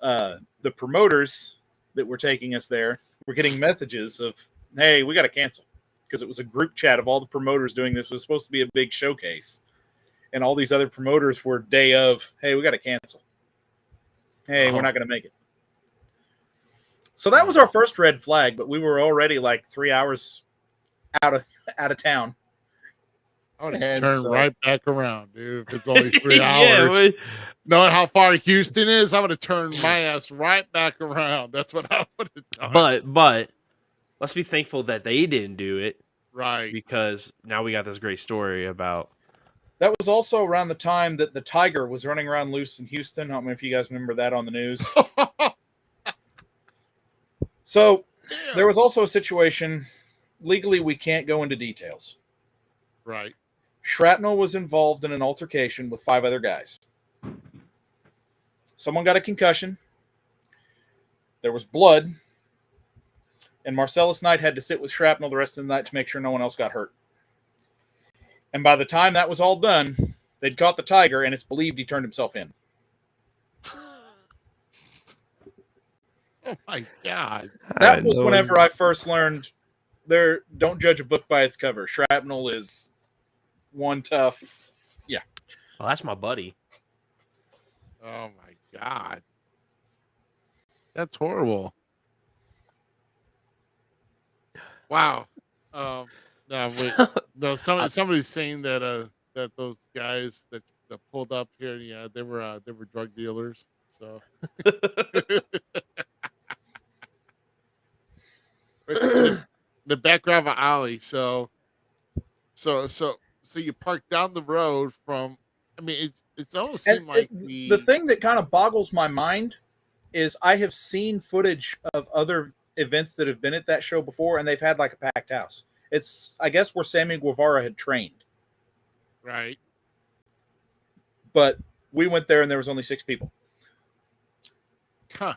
the promoters that were taking us there were getting messages of, hey, we got to cancel, because it was a group chat of all the promoters doing this. It was supposed to be a big showcase. And all these other promoters were day of, hey, we got to cancel. Hey, we're not going to make it. So that was our first red flag, but we were already like 3 hours out of town. I would turn right back around, dude. If it's only 3 Yeah, hours, knowing how far Houston is, I would have turned my ass right back around. That's what I would have done. But let's be thankful that they didn't do it, Right. because now we got this great story about. That was also around the time that the tiger was running around loose in Houston. I don't know if you guys remember that on the news. So there was also a situation. Legally, we can't go into details. Right. Shrapnel was involved in an altercation with 5 other guys. Someone got a concussion. There was blood. And Marcellus Knight had to sit with Shrapnel the rest of the night to make sure no one else got hurt. And by the time that was all done, they'd caught the tiger, and it's believed he turned himself in. Oh, my God. That was whenever I first learned don't judge a book by its cover. Shrapnel is one tough. Yeah. Well, that's my buddy. Oh, my God. That's horrible. Wow. No, wait. No, somebody's saying that that those guys that pulled up here, yeah, they were drug dealers. So it's the back gravel alley. So you park down the road from. I mean, it's almost seemed like the thing that kind of boggles my mind is I have seen footage of other events that have been at that show before, and they've had like a packed house. It's, I guess, where Sammy Guevara had trained. Right. But we went there, and there was only 6 people. Huh.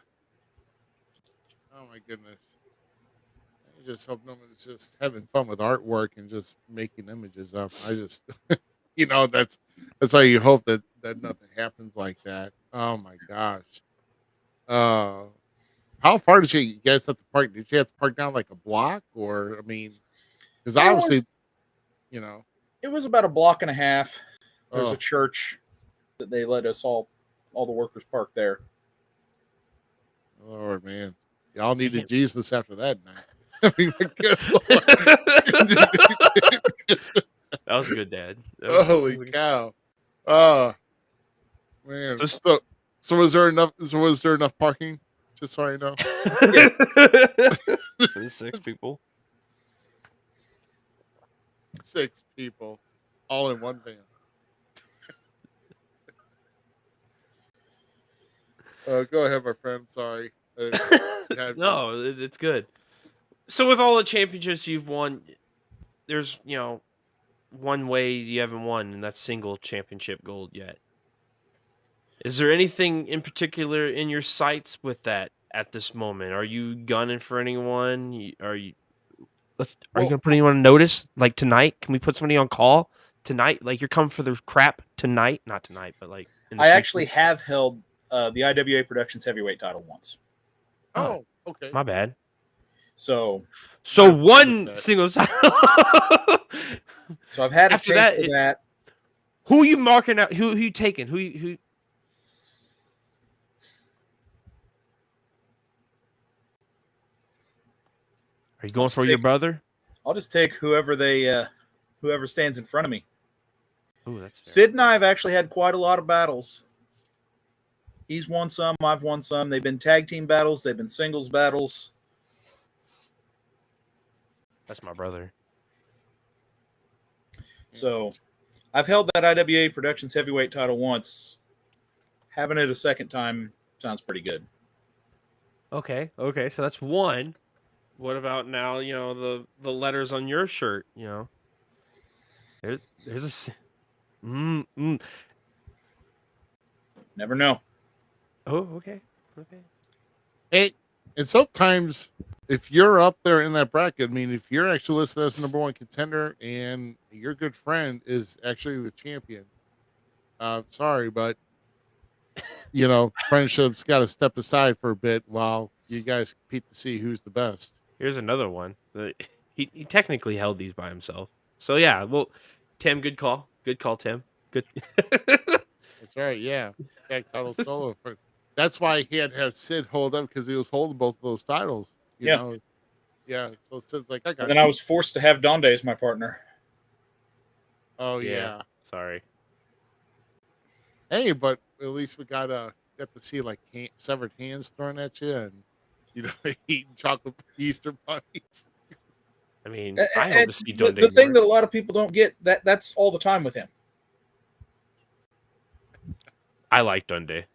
Oh, my goodness. I just hope no one's just having fun with artwork and just making images up. I just, that's how you hope that nothing happens like that. Oh, my gosh. How far did you guys have to park? Did you have to park down like a block, or, I mean, because obviously, it was about a block and a half. There's a church that they let us all the workers park there. Lord, man, y'all needed Jesus after that night. I mean, That was a good, Dad. Holy cow! Oh, man. So was there enough? So was there enough parking? Just so I know. 6 people. 6 people, all in one van. Go ahead, my friend. Sorry. No, it's good. So with all the championships you've won, there's, one way you haven't won, and that's single championship gold yet. Is there anything in particular in your sights with that at this moment? Are you gunning for anyone? Are you gonna put anyone on notice? Like tonight? Can we put somebody on call tonight? Like you're coming for the crap tonight? Not tonight, but like in the I future? actually have held the IWA Productions heavyweight title once. Oh, okay. My bad. So one single title. So I've had a After taste that, of that. Who are you marking out? Who you taking? Who? Are you going for your brother? I'll just take whoever stands in front of me. Ooh, that's fair. Sid and I have actually had quite a lot of battles. He's won some, I've won some. They've been tag team battles, they've been singles battles. That's my brother. So I've held that IWA Productions heavyweight title once. Having it a second time sounds pretty good. Okay, so that's one. What about now? You know the letters on your shirt. You know, there's a. Never know. Oh, okay. Hey, and sometimes if you're up there in that bracket, I mean, if you're actually listed as number one contender and your good friend is actually the champion, sorry, but you know, friendship's got to step aside for a bit while you guys compete to see who's the best. Here's another one. He technically held these by himself. So yeah, well, Tim, good call, Tim. Good. That's right. Yeah, tag title solo. That's why he had to have Sid hold up because he was holding both of those titles. You know. Yeah. So Sid's like, I got. And then I was forced to have Donde as my partner. Oh yeah. Sorry. Hey, but at least we got to see like severed hands thrown at you, and you know, eating chocolate Easter bunnies. I mean, I hope to see Donde. The thing that a lot of people don't get that's all the time with him. I like Donde.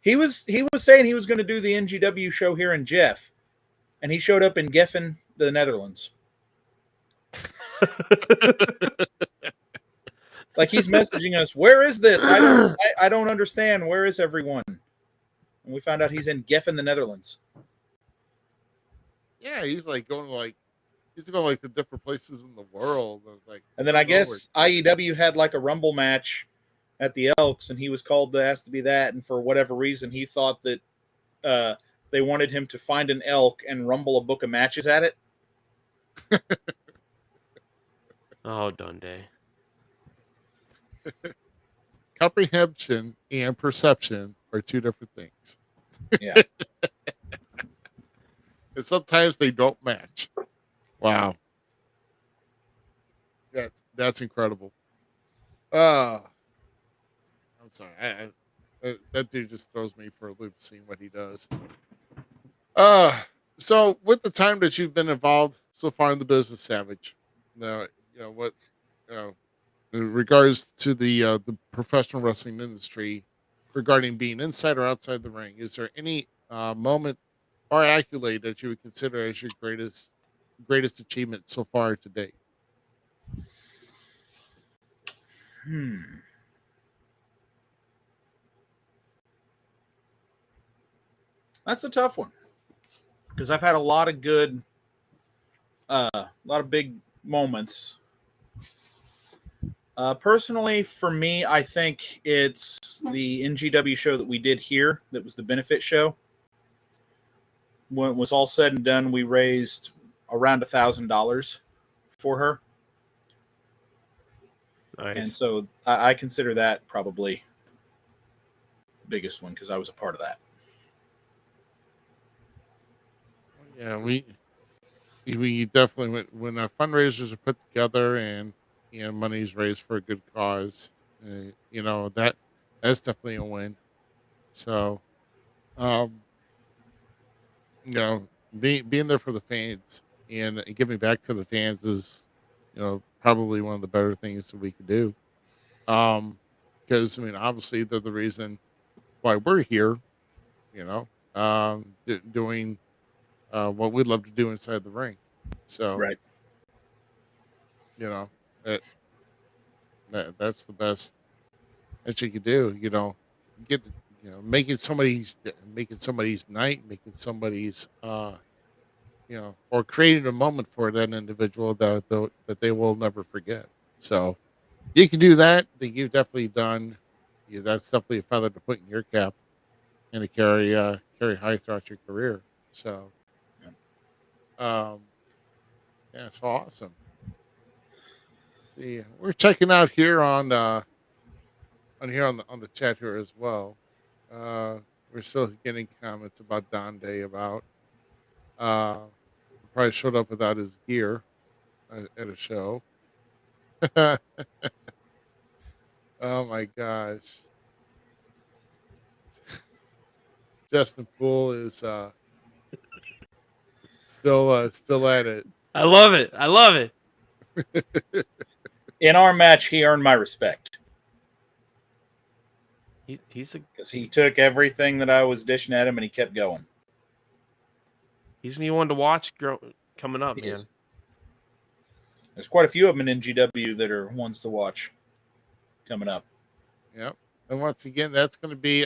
He was saying he was going to do the NGW show here in Jeff, and he showed up in Geffen, the Netherlands. Like he's messaging us, where is this? I don't understand. Where is everyone? And we found out he's in Geffen, the Netherlands. Yeah, he's going to different places in the world. I was like, and then I guess IEW had like a Rumble match at the Elks, and he was called to ask to be that. And for whatever reason, he thought that they wanted him to find an elk and rumble a book of matches at it. Oh, Donde. Comprehension and perception are two different things. Yeah. And sometimes they don't match. Wow. That's incredible. I'm sorry. That dude just throws me for a loop seeing what he does. So with the time that you've been involved so far in the business, Savage, now, in regards to the professional wrestling industry, regarding being inside or outside the ring, is there any moment or accolade that you would consider as your greatest achievement so far to date? That's a tough one because I've had a lot of good, a lot of big moments. Personally, for me, I think it's the NGW show that we did here. That was the benefit show. When it was all said and done, we raised around $1,000 for her. Nice. And so I consider that probably the biggest one because I was a part of that. Yeah, we definitely, when our fundraisers are put together and money's raised for a good cause, that's definitely a win. So, being there for the fans and giving back to the fans is, probably one of the better things that we could do. Because obviously they're the reason why we're here. Doing what we'd love to do inside the ring. So, right. That's the best that you could do. Making somebody's night, making somebody's or creating a moment for that individual that they will never forget. So you can do that. Then you've definitely done. That's definitely a feather to put in your cap and to carry high throughout your career. So, um, yeah, it's awesome. Let's see, we're checking out here on the chat here as well. Uh, we're still getting comments about Don Day about probably showed up without his gear at a show. Oh my gosh, Justin Poole is still at it. I love it. I love it. In our match, he earned my respect He's because he took everything that I was dishing at him and he kept going. gonna be one to watch coming up, He man. is. There's quite a few of them in NGW that are ones to watch coming up. Yep. And once again, that's going to be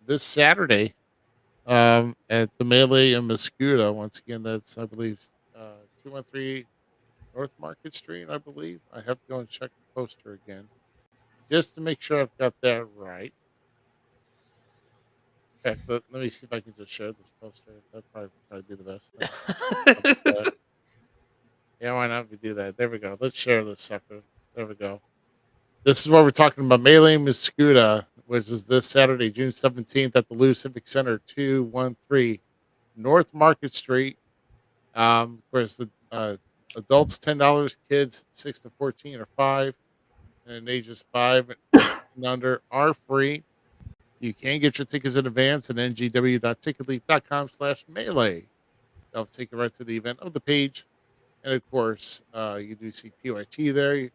this Saturday at the Melee in Mascuda. Once again, that's I believe 213 North Market Street. I believe I have to go and check the poster again just to make sure I've got that right. In fact, let me see if I can just share this poster. That'd probably be the best thing. How about that? Yeah, why not? We do that. There we go. Let's share this sucker. There we go. This is what we're talking about. Melee Muscuda, which is this Saturday, June 17th at the Lou Civic Center, 213 North Market Street. Of course, the adults $10, kids 6 to 14 or 5, and ages 5 and under are free. You can get your tickets in advance at ngw.ticketleaf.com/melee. That'll take you right to the event of the page. And of course, you do see PYT there.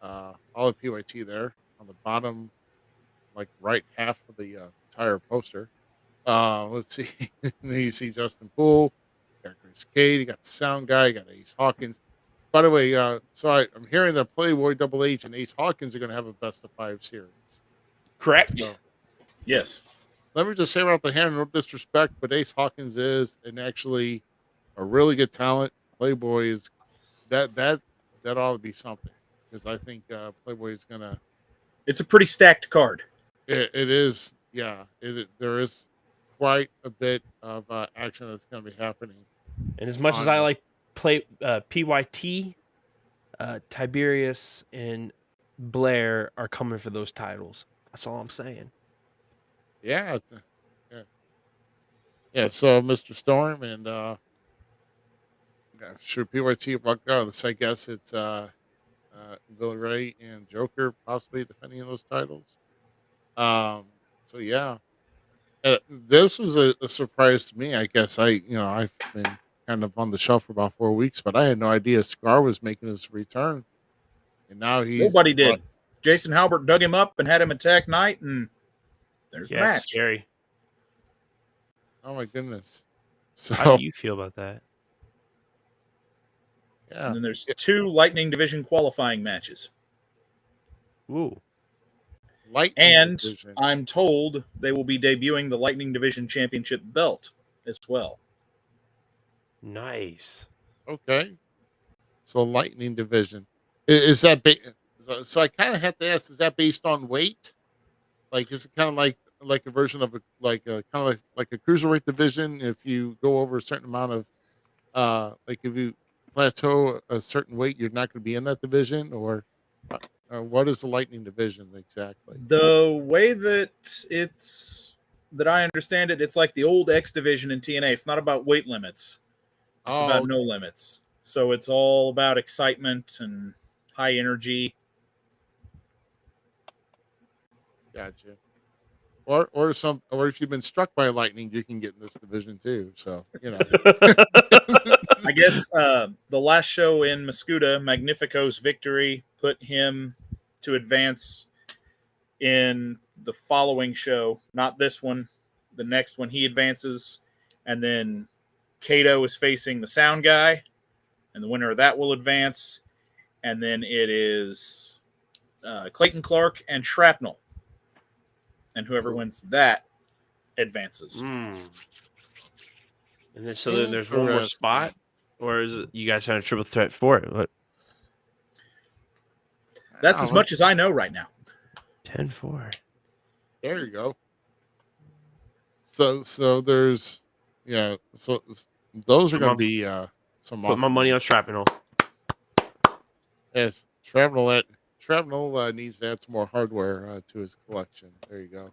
All of PYT there on the bottom, like right half of the entire poster. Let's see. Then you see Justin Poole, you got Chris Cade, you got the sound guy, you got Ace Hawkins. By the way, I'm hearing that Playboy Double H and Ace Hawkins are going to have a best of 5 series. Correct. So, Yes. let me just say right off the hand, no disrespect, but Ace Hawkins is actually a really good talent. Playboy is that ought to be something because I think Playboy is gonna. It's a pretty stacked card. It is, yeah. There is quite a bit of action that's going to be happening. And as much as I like PYT, Tiberius and Blair are coming for those titles. That's all I'm saying. Yeah, yeah. So Mr. Storm and sure PYT walked out. So I guess it's Billy Ray and Joker possibly defending those titles. So yeah, this was a surprise to me. I guess I've been kind of on the shelf for about 4 weeks, but I had no idea Scar was making his return, and now Nobody did. Jason Halbert dug him up and had him attack Knight, and there's the match. Scary. Oh my goodness! How So do you feel about that? yeah, And then there's 2 Lightning Division qualifying matches. Ooh. Lightning And Division. I'm told they will be debuting the Lightning Division Championship belt as well. Nice. Okay, so Lightning Division is that? So I kind of have to ask: is that based on weight? Like, is it kind of like a version of a kind of like a cruiserweight division? If you go over a certain amount of like if you plateau a certain weight, you're not going to be in that division, or what is the Lightning Division exactly? The way that I understand it, it's like the old X Division in TNA. It's not about weight limits. It's about no limits. So it's all about excitement and high energy. Gotcha. Or if you've been struck by lightning, you can get in this division too. So I guess the last show in Mascuda, Magnifico's victory put him to advance in the following show. Not this one, the next one he advances. And then Kato is facing the sound guy, and the winner of that will advance. And then it is Clayton Clark and Shrapnel. And whoever wins that advances. And then so there's one more Interesting. spot, or is it you guys have a triple threat for it? What? That's as much as I know right now. 10-4. There you go. So there's so those are going to be some Put my awesome money on ones. Shrapnel. Yes, Shrapnel needs to add some more hardware to his collection. There you go.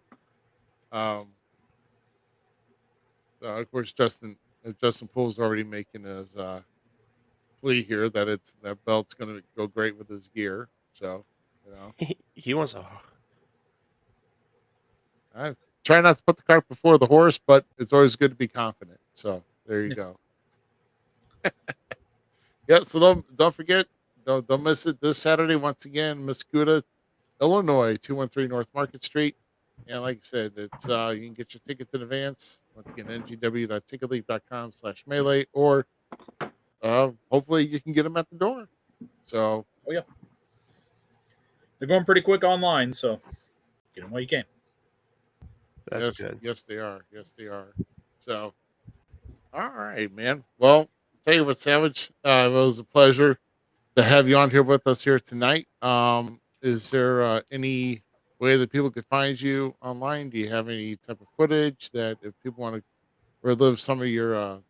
Of course, Justin Poole's already making his plea here that that belt's going to go great with his gear. So, He wants a. I try not to put the cart before the horse, but it's always good to be confident. So there you go. Yeah. So don't forget, don't miss it this Saturday once again, Muscuda, Illinois, 213 North Market Street. And like I said, it's you can get your tickets in advance. Once again, ngw.ticketleague.com/melee, or hopefully you can get them at the door. So, Oh yeah, they're going pretty quick online, so get them while you can. That's good. Yes, they are. Yes, they are. So, all right, man. Well, tell you what, Savage, it was a pleasure to have you on here with us here tonight. Is there any way that people could find you online? Do you have any type of footage that if people want to relive some of your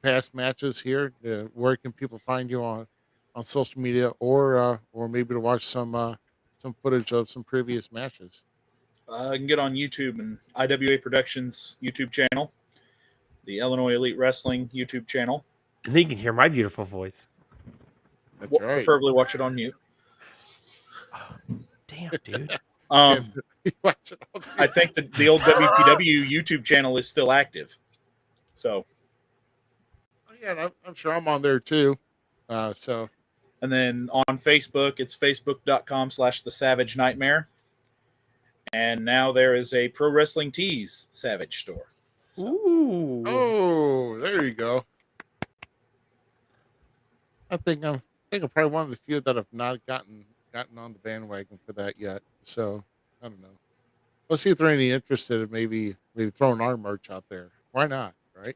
past matches here, where can people find you on social media, or maybe to watch some footage of some previous matches? I can get on YouTube and IWA Productions YouTube channel, the Illinois Elite Wrestling YouTube channel. And then you can hear my beautiful voice. That's right. Preferably watch it on mute. Damn, dude. Watch it on I think the old WPW YouTube channel is still active. So, yeah, I'm sure I'm on there too. So, and then on Facebook, it's facebook.com/The Savage Nightmare. And now there is a Pro Wrestling Tees Savage store. So. Ooh. oh, there you go. I think I'm probably one of the few that have not gotten on the bandwagon for that yet. So I don't know. Let's see if they're any interested in maybe throwing our merch out there. Why not, right?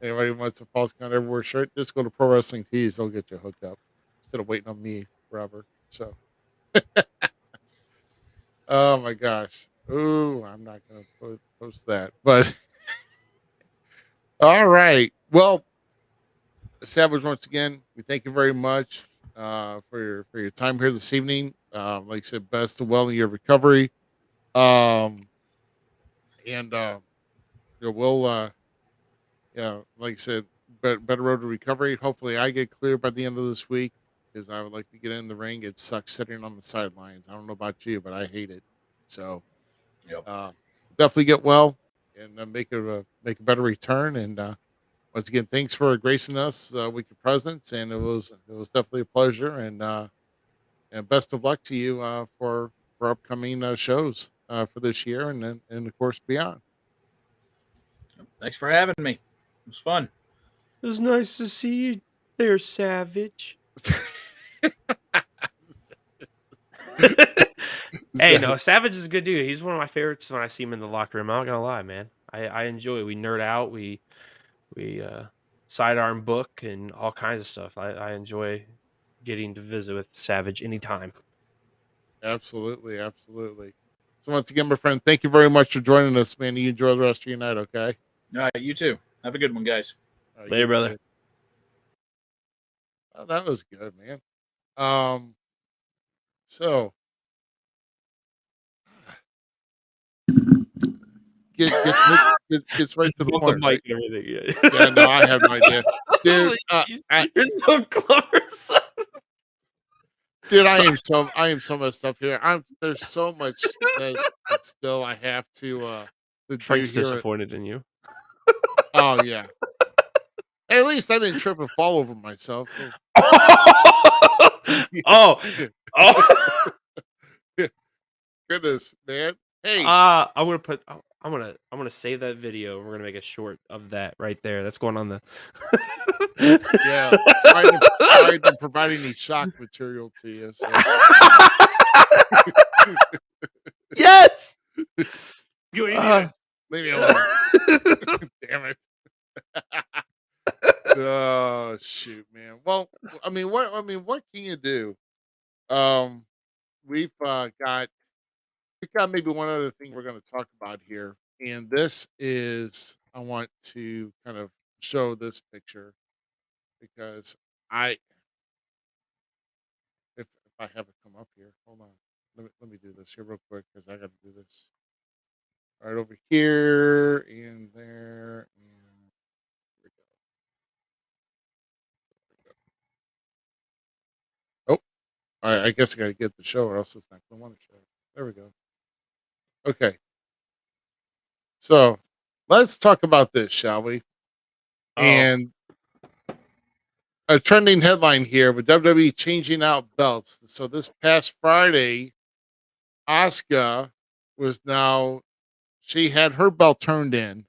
Anybody who wants a False Count Everywhere shirt, just go to Pro Wrestling Tees. They'll get you hooked up instead of waiting on me forever. So, oh my gosh. Ooh, I'm not going to post that. But all right. Well, Savage, once again, we thank you very much for your time here this evening. Like I said, best of well in your recovery. And we'll like I said, better road to recovery. Hopefully, I get clear by the end of this week because I would like to get in the ring. It sucks sitting on the sidelines. I don't know about you, but I hate it. So, definitely get well and make a better return. And once again, thanks for gracing us with your presence, and it was definitely a pleasure. And best of luck to you for upcoming shows for this year and of course beyond. Thanks for having me. It was fun. It was nice to see you there, Savage. Hey, no, Savage is a good dude. He's one of my favorites when I see him in the locker room. I'm not gonna lie, man. I enjoy it. We nerd out. We sidearm book and all kinds of stuff. I enjoy getting to visit with Savage anytime. Absolutely. So once again, my friend, thank you very much for joining us, man. You enjoy the rest of your night, okay? All right, you too. Have a good one, guys. Right, Later, brother. Oh, that was good, man. So gets right to the Both point. the mic Right? and everything. Yeah, no, I have no idea, dude. You're so clever, son. Dude, I am so messed up here. There's so much that still I have to Frank's do here. disappointed in you. Oh yeah. At least I didn't trip and fall over myself. So. Oh. Goodness, man. Hey. I'm gonna save that video. We're gonna make a short of that right there. That's going on the. Yeah. Sorry to provide any shock material to you. So. Yes. You idiot. Leave me alone. Damn it. shoot, man. Well, what can you do? Um, we've got maybe one other thing we're going to talk about here, and this is I want to kind of show this picture because I if I have it come up here, hold on. Let me do this here real quick because I got to do this right over here and there and here we go. Oh, I guess I got to get the show or else it's not going to want to show. There we go. Okay, so let's talk about this, shall we? Oh, And a trending headline here with WWE changing out belts. So this past Friday, Asuka was now she had her belt turned in,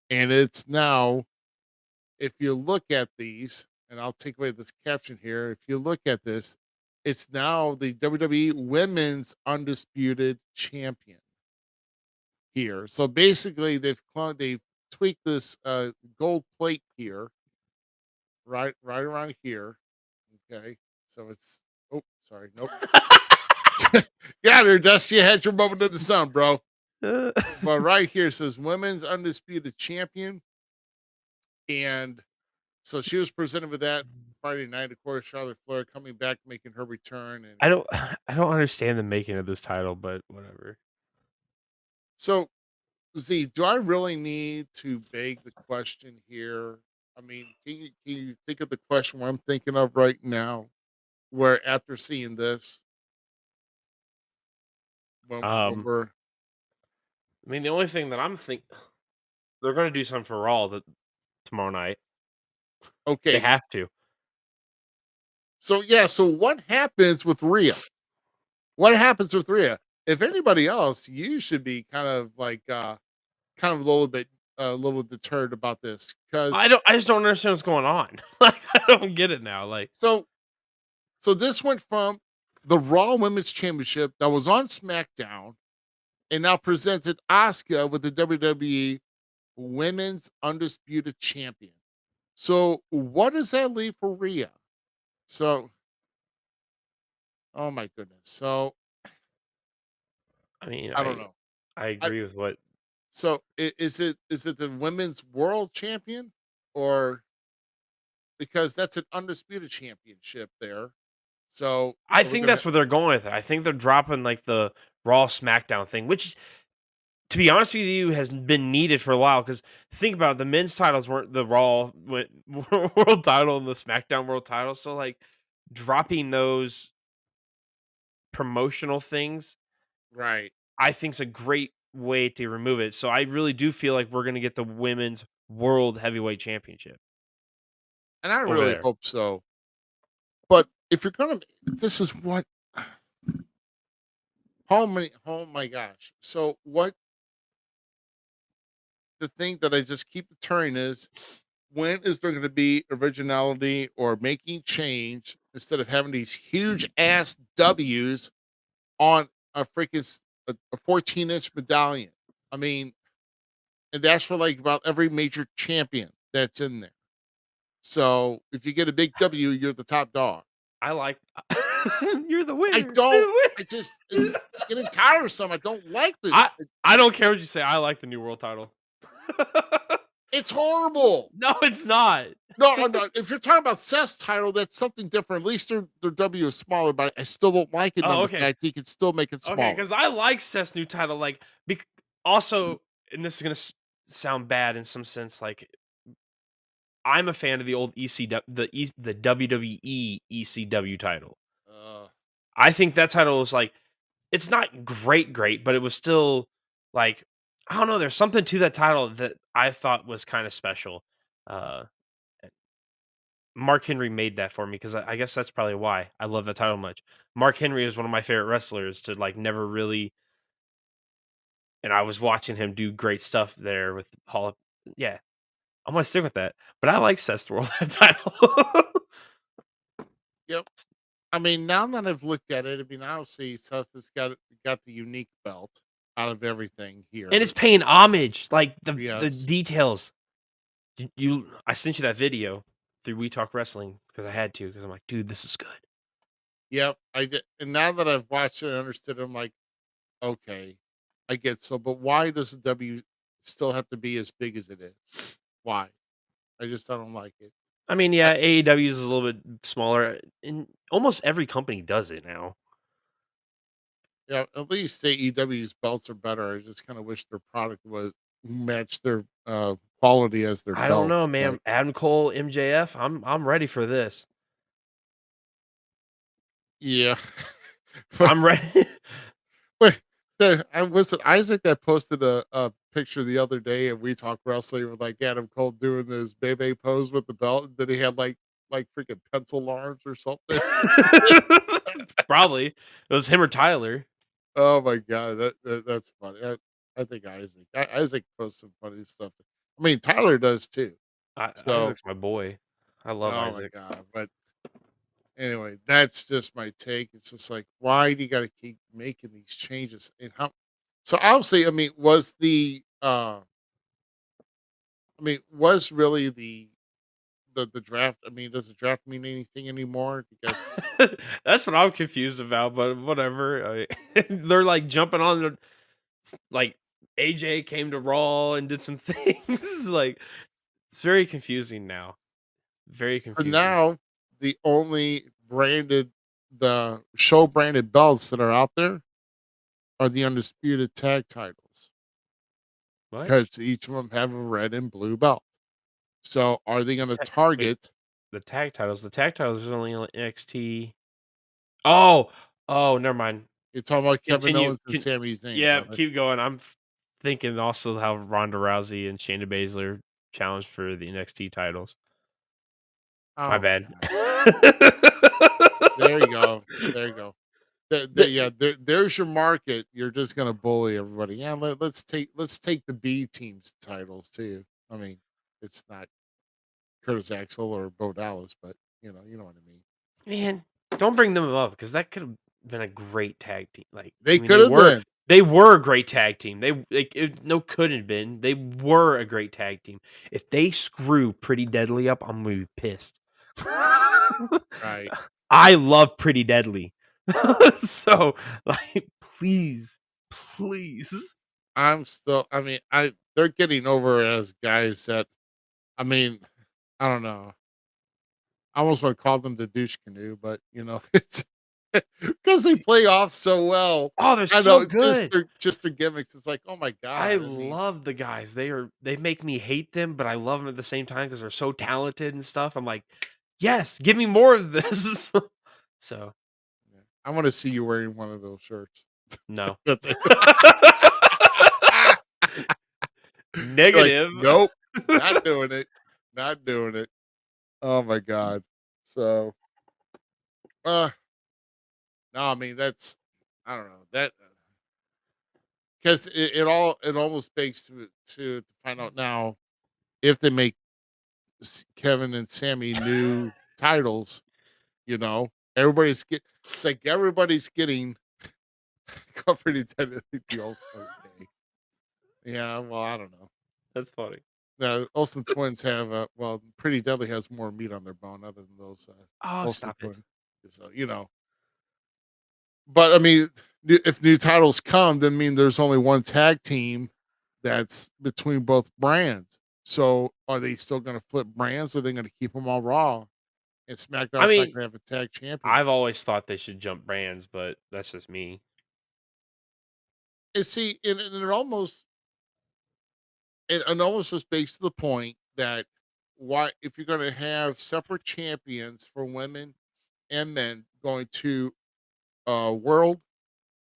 and it's now, if you look at these, and I'll take away this caption here. If you look at this, it's now the WWE Women's Undisputed Champion here. So basically, they've tweaked this gold plate here, right around here. Okay, so it's sorry, nope. Yeah, there, Dusty. You had your moment in the sun, bro. But right here it says Women's Undisputed Champion. And so she was presented with that Friday night. Of course, Charlotte Flair coming back, making her return. And I don't understand the making of this title, but whatever. so, Z, do I really need to beg the question here? I mean, can you think of the question where I'm thinking of right now? Where after seeing this, when Um, we're I mean, the only thing that I'm think they're going to do something for Raw tomorrow night. They okay, have to. so yeah, so what happens with Rhea? What happens with Rhea? If anybody else, you should be kind of like kind of a little deterred about this because I just don't understand what's going on. Like I don't get it now. Like so this went from the Raw Women's Championship that was on SmackDown and now presented Asuka with the WWE Women's Undisputed Champion. So what does that leave for Rhea? So oh my goodness. So I mean, I don't know. I I, agree with what so is it the Women's World Champion or because that's an undisputed championship there. So I are we think gonna that's where they're going with it. I think they're dropping like the Raw SmackDown thing, which to be honest with you has been needed for a while. Because think about it, the men's titles weren't the Raw world title and the SmackDown world title, so like dropping those promotional things, right? I think's a great way to remove it. So I really do feel like we're gonna get the women's world heavyweight championship And I over really there. hope so. But if you're gonna, this is what. How many? Oh my gosh! So what? The thing that I just keep deterring is when is there going to be originality or making change instead of having these huge ass W's on a freaking 14-inch medallion? I mean, and that's for like about every major champion that's in there. So if you get a big W, you're the top dog. I like you're the winner. I You're don't. the I just winner. it's getting tiresome. I don't like the. I don't care what you say. I like the new world title. It's horrible. No, it's not. No, I'm not. If you're talking about Seth's title, that's something different. At least their W is smaller, but I still don't like it. Oh, On okay. the fact you can still make it Okay, smaller. because I like Seth's new title. Like, also, and this is gonna sound bad in some sense. Like, I'm a fan of the old ECW, the WWE ECW title. I think that title was like, it's not great, but it was still like, I don't know. There's something to that title that I thought was kind of special. Uh, Mark Henry made that for me because I guess that's probably why I love that title much. Mark Henry is one of my favorite wrestlers to like never really, and I was watching him do great stuff there with Hall of, yeah, I'm gonna stick with that. But I like Seth's World title, Yep. I mean, now that I've looked at it, I mean, obviously Seth has got the unique belt out of everything here. and it's paying homage, like the Yes. details. I sent you that video through We Talk Wrestling because I had to because I'm like, dude, this is good. Yep, I did. And now that I've watched it and understood, I'm like, okay, I get so, but why does the W still have to be as big as it is? Why? I don't like it. I mean, I, yeah, AEW is a little bit smaller, and almost every company does it now. yeah, at least AEW's belts are better. I just kind of wish their product was matched their quality as their I don't know, belts. But man. Adam Cole, MJF, I'm ready for this. yeah, but I'm ready. wait, I was it Isaac that posted a picture the other day and We Talk Wrestling with like Adam Cole doing this Bebe pose with the belt, and then he had like freaking pencil arms or something. Probably it was him or Tyler. Oh my god, that's funny. I think Isaac posts some funny stuff. I mean, Tyler does too. So, Isaac's my boy. I love oh my Isaac. god. But anyway, that's just my take. It's just like, why do you got to keep making these changes? And how? So obviously, I mean, was really the draft? I mean, does the draft mean anything anymore? Because That's what I'm confused about, but whatever. They're like jumping on like AJ came to Raw and did some things. Like it's very confusing now. Very for confusing. now, the only the show branded belts that are out there are the undisputed tag titles What? because each of them have a red and blue belt. So are they going to Wait, target? the tag titles. The tag titles is only on NXT. Oh, oh, never mind. You're talking about Kevin Continue. Owens and Sami Zayn, Yeah, brother. keep going. Thinking also how Ronda Rousey and Shayna Baszler challenged for the NXT titles. My Oh my bad. god! There you go. There you go. Yeah, there's your market. You're just going to bully everybody. Yeah, let's take the B team's titles too. I mean, it's not Curtis Axel or Bo Dallas, but you know what I mean. Man, don't bring them up because that could have been a great tag team. Like, I They mean, could have been. they were a great tag team. No couldn't have been. They were a great tag team. If they screw Pretty Deadly up, I'm gonna be pissed. Right. I love Pretty Deadly, so like, please, please. I mean, they're getting over as guys that, I mean, I don't know. I almost want to call them the douche canoe, but it's because they play off so well. Oh, they're I so know, just good. their gimmicks. It's like, oh my I god. I mean, love the guys. They make me hate them, but I love them at the same time because they're so talented and stuff. I'm like, yes, give me more of this. So yeah. I want to see you wearing one of those shirts. no. You're like, Negative. nope, not doing it, not doing it. Oh my god. So, uh, no, I mean I don't know that because it almost begs to find out now if they make Kevin and Sammy new titles. Everybody's it's like everybody's getting covered in the All Star Day. Yeah, well, I don't know. That's funny. The Olsen twins have Pretty Deadly has more meat on their bone other than those Oh, Olsen stop it. twins. So but I mean, if new titles come, then mean there's only one tag team that's between both brands. So are they still going to flip brands? Or are they going to keep them all Raw? And I SmackDown's not mean, going to have a tag I've championship. always thought they should jump brands, but that's just me. And see, and it almost just speaks to the point that why if you're going to have separate champions for women and men going to world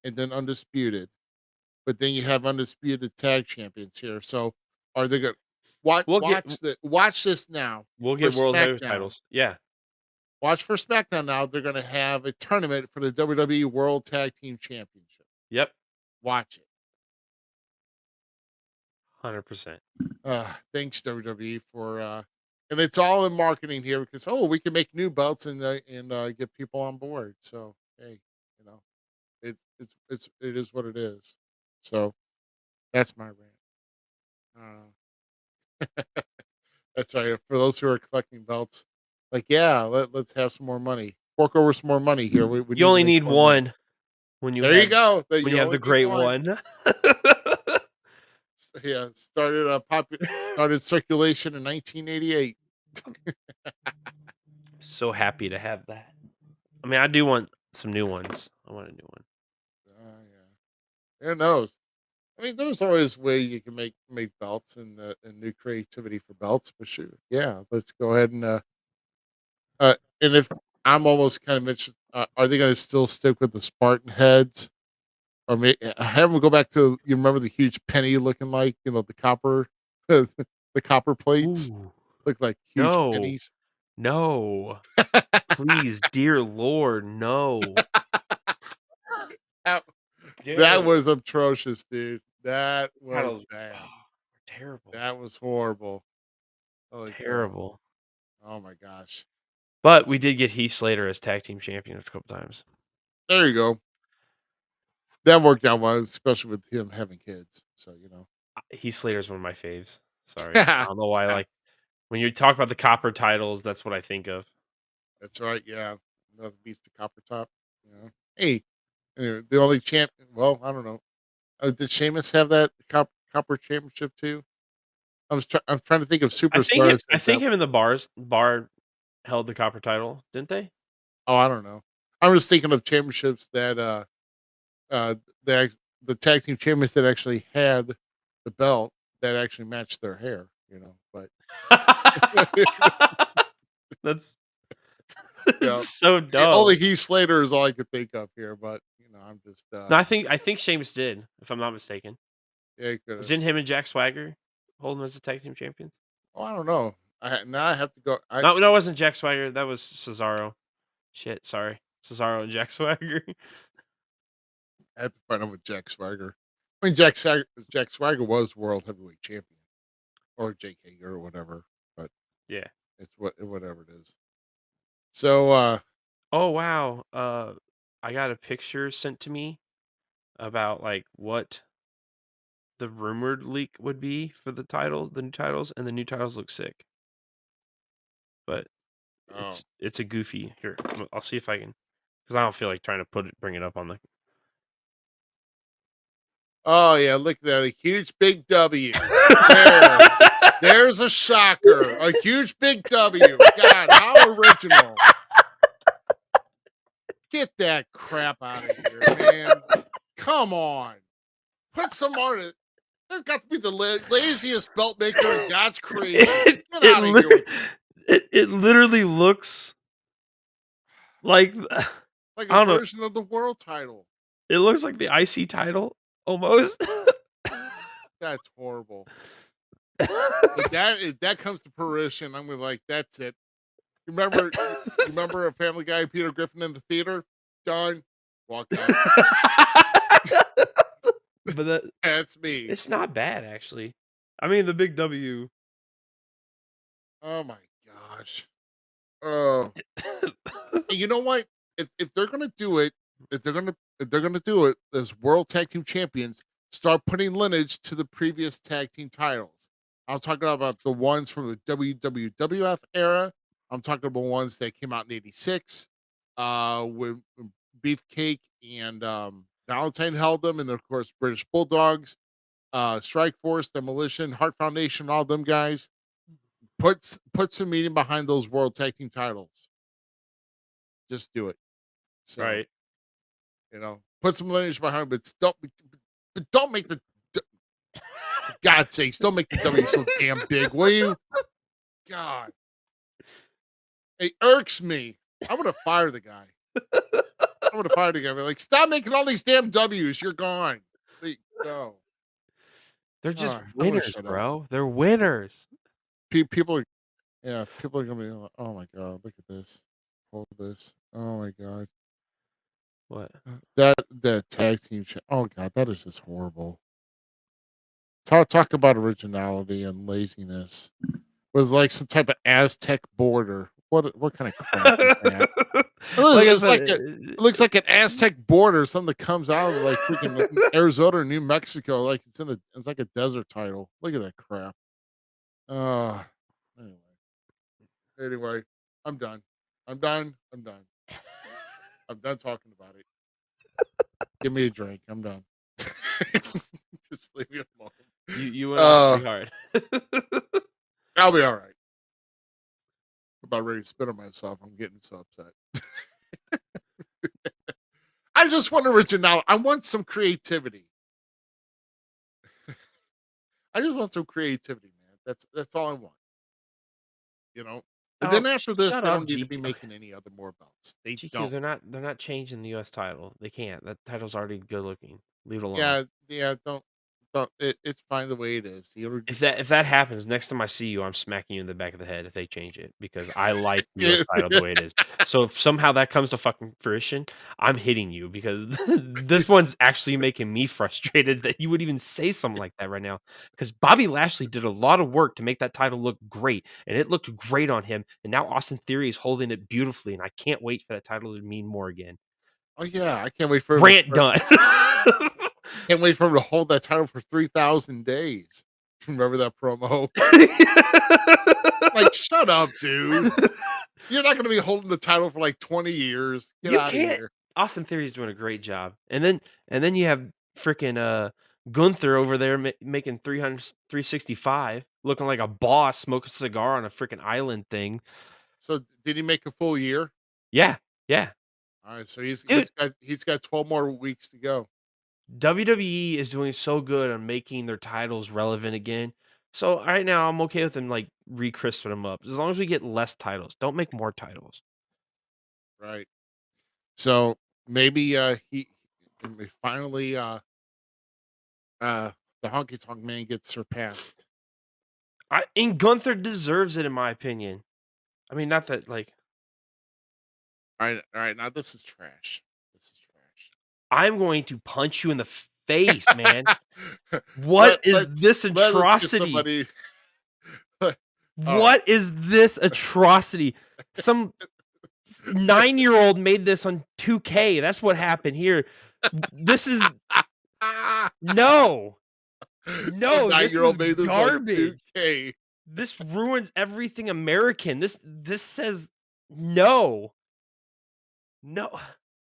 and then undisputed, but then you have undisputed tag champions here. So are they going to We'll get watch this now we'll for get world heavyweight SmackDown? titles. Yeah. Watch for SmackDown now. They're going to have a tournament for the WWE World Tag Team Championship. Yep. Watch it. 100%. Thanks WWE for and it's all in marketing here because we can make new belts and get people on board. So hey, you know it is what it is. So that's my rant. That's right. For those who are collecting belts, Like, yeah, let's have some more money. Fork over some more money here. We You only to make need more money. one when you There you have go. when you have only the need great one. Yeah, started circulation in 1988. So happy to have that. I mean, I do want some new ones. I want a new one. Yeah. Who knows? I mean, there's always a way you can make belts and new creativity for belts. But sure, yeah, let's go ahead and if I'm almost kind of interested, are they going to still stick with the Spartan heads, or have them go back to you remember the huge penny looking like the copper, the copper plates Ooh, look like huge no, pennies. no, please, dear Lord, no, that, that dude. was atrocious, dude. That was Titles, bad. terrible, That was horrible. Holy cow. terrible. Oh my gosh. But we did get Heath Slater as tag team champion a couple times. There you go. That worked out well, especially with him having kids. So Heath Slater's one of my faves. Sorry, I don't know why. Like when you talk about the copper titles, that's what I think of. That's right. Yeah, another beast of copper top. Hey, the only champ. Well, I don't know. Did Sheamus have that copper championship too? I'm trying to think of superstars. I think him and the bar held the copper title, didn't they? Oh, I don't know. I'm just thinking of championships that uh the tag team champions that actually had the belt that actually matched their hair. But That's yeah, so dumb. only Heath Slater is all I could think of here. But I'm just No, I think Sheamus did, if I'm not mistaken. yeah, he could've. Isn't him and Jack Swagger holding as the tag team champions? Oh, I don't know. Now I have to go. No, it wasn't Jack Swagger. That was Cesaro. Shit, sorry, Cesaro and Jack Swagger. I have to find out with Jack Swagger. I mean, Jack Swagger was world heavyweight champion, or JK or whatever. But Yeah. it's whatever it is. So, Oh wow. I got a picture sent to me about like what the rumored leak would be for the new titles, and the new titles look sick. But oh, it's a goofy. Here, I'll see if I can, because I don't feel like trying to bring it up on the. oh yeah, look at that, a huge big W. There's a shocker, a huge big W. God, how original! Get that crap out of here, man! Come on, put some on it. That's got to be the laziest belt maker in God's creation. Get out of here. It literally looks like Like I a don't know. version of the world title. It looks like the IC title almost. That's horrible. If that comes to fruition, I'm gonna be like, that's it. Remember a Family Guy, Peter Griffin in the theater? Done. Walk out. But That's me. it's not bad actually. I mean, the big W. Oh my gosh. Oh. And you know what? If they're gonna do it, if they're gonna do it as World Tag Team Champions, start putting lineage to the previous tag team titles. I'm talking about the ones from the WWF era. I'm talking about ones that came out in '86, when Beefcake and Valentine held them, and then, of course British Bulldogs, Strike Force, Demolition, Heart Foundation, all them guys. Put some meaning behind those World Tag Team titles. Just do it. So, Right. put some lineage behind, but don't make the for God's sakes, don't make the W so damn big, will you? God, it irks me. I'm gonna fire the guy. I'm gonna fire the guy. Be like, stop making all these damn W's. You're gone. Go. They're just I'm gonna winners, shut up. bro. They're winners. People are gonna be like, oh my God, look at this. Hold this. Oh my God. What? That tag team. Oh God, that is just horrible. Talk about originality and laziness. Was like some type of Aztec border. What kind of crap is that? It looks like an Aztec border, something that comes out of like freaking Arizona or New Mexico. Like it's like a desert title. Look at that crap. Anyway. I'm done. I'm done. I'm done. I'm done talking about it. Give me a drink. I'm done. Just leave me alone. You went off pretty hard. I'll be all right. I'm about ready to spit on myself. I'm getting so upset. I just want originality. I want some creativity. I just want some creativity, man. That's all I want. You know. And then after this, shut they up, don't need to G. be making any other more belts. They GQ, don't. they're not changing the US title. They can't. That title's already good looking. Leave it alone. Yeah. Don't. It's fine the way it is. If that happens, next time I see you, I'm smacking you in the back of the head if they change it because I like the US title the way it is. So if somehow that comes to fucking fruition, I'm hitting you because this one's actually making me frustrated that you would even say something like that right now. Because Bobby Lashley did a lot of work to make that title look great, and it looked great on him. And now Austin Theory is holding it beautifully, and I can't wait for that title to mean more again. Oh yeah, I can't wait for Rant done. Can't wait for him to hold that title for 3,000 days. Remember that promo? Like, shut up, dude. You're not going to be holding the title for like 20 years. Get out of here. Austin Theory's doing a great job. And then you have freaking Gunther over there making 365, looking like a boss, smoking a cigar on a freaking island thing. So did he make a full year? Yeah. All right, so he's got 12 more weeks to go. WWE is doing so good on making their titles relevant again. So right now I'm okay with them like re-crisping them up. As long as we get less titles. Don't make more titles. Right. So maybe he finally the Honky Tonk Man gets surpassed. And Gunther deserves it in my opinion. I mean, not that like All right. Now this is trash. I'm going to punch you in the face, man. What is this atrocity? What is this atrocity? Some 9-year-old made this on 2K. That's what happened here. This is no. This is made this garbage. on 2K. This ruins everything American. This says no.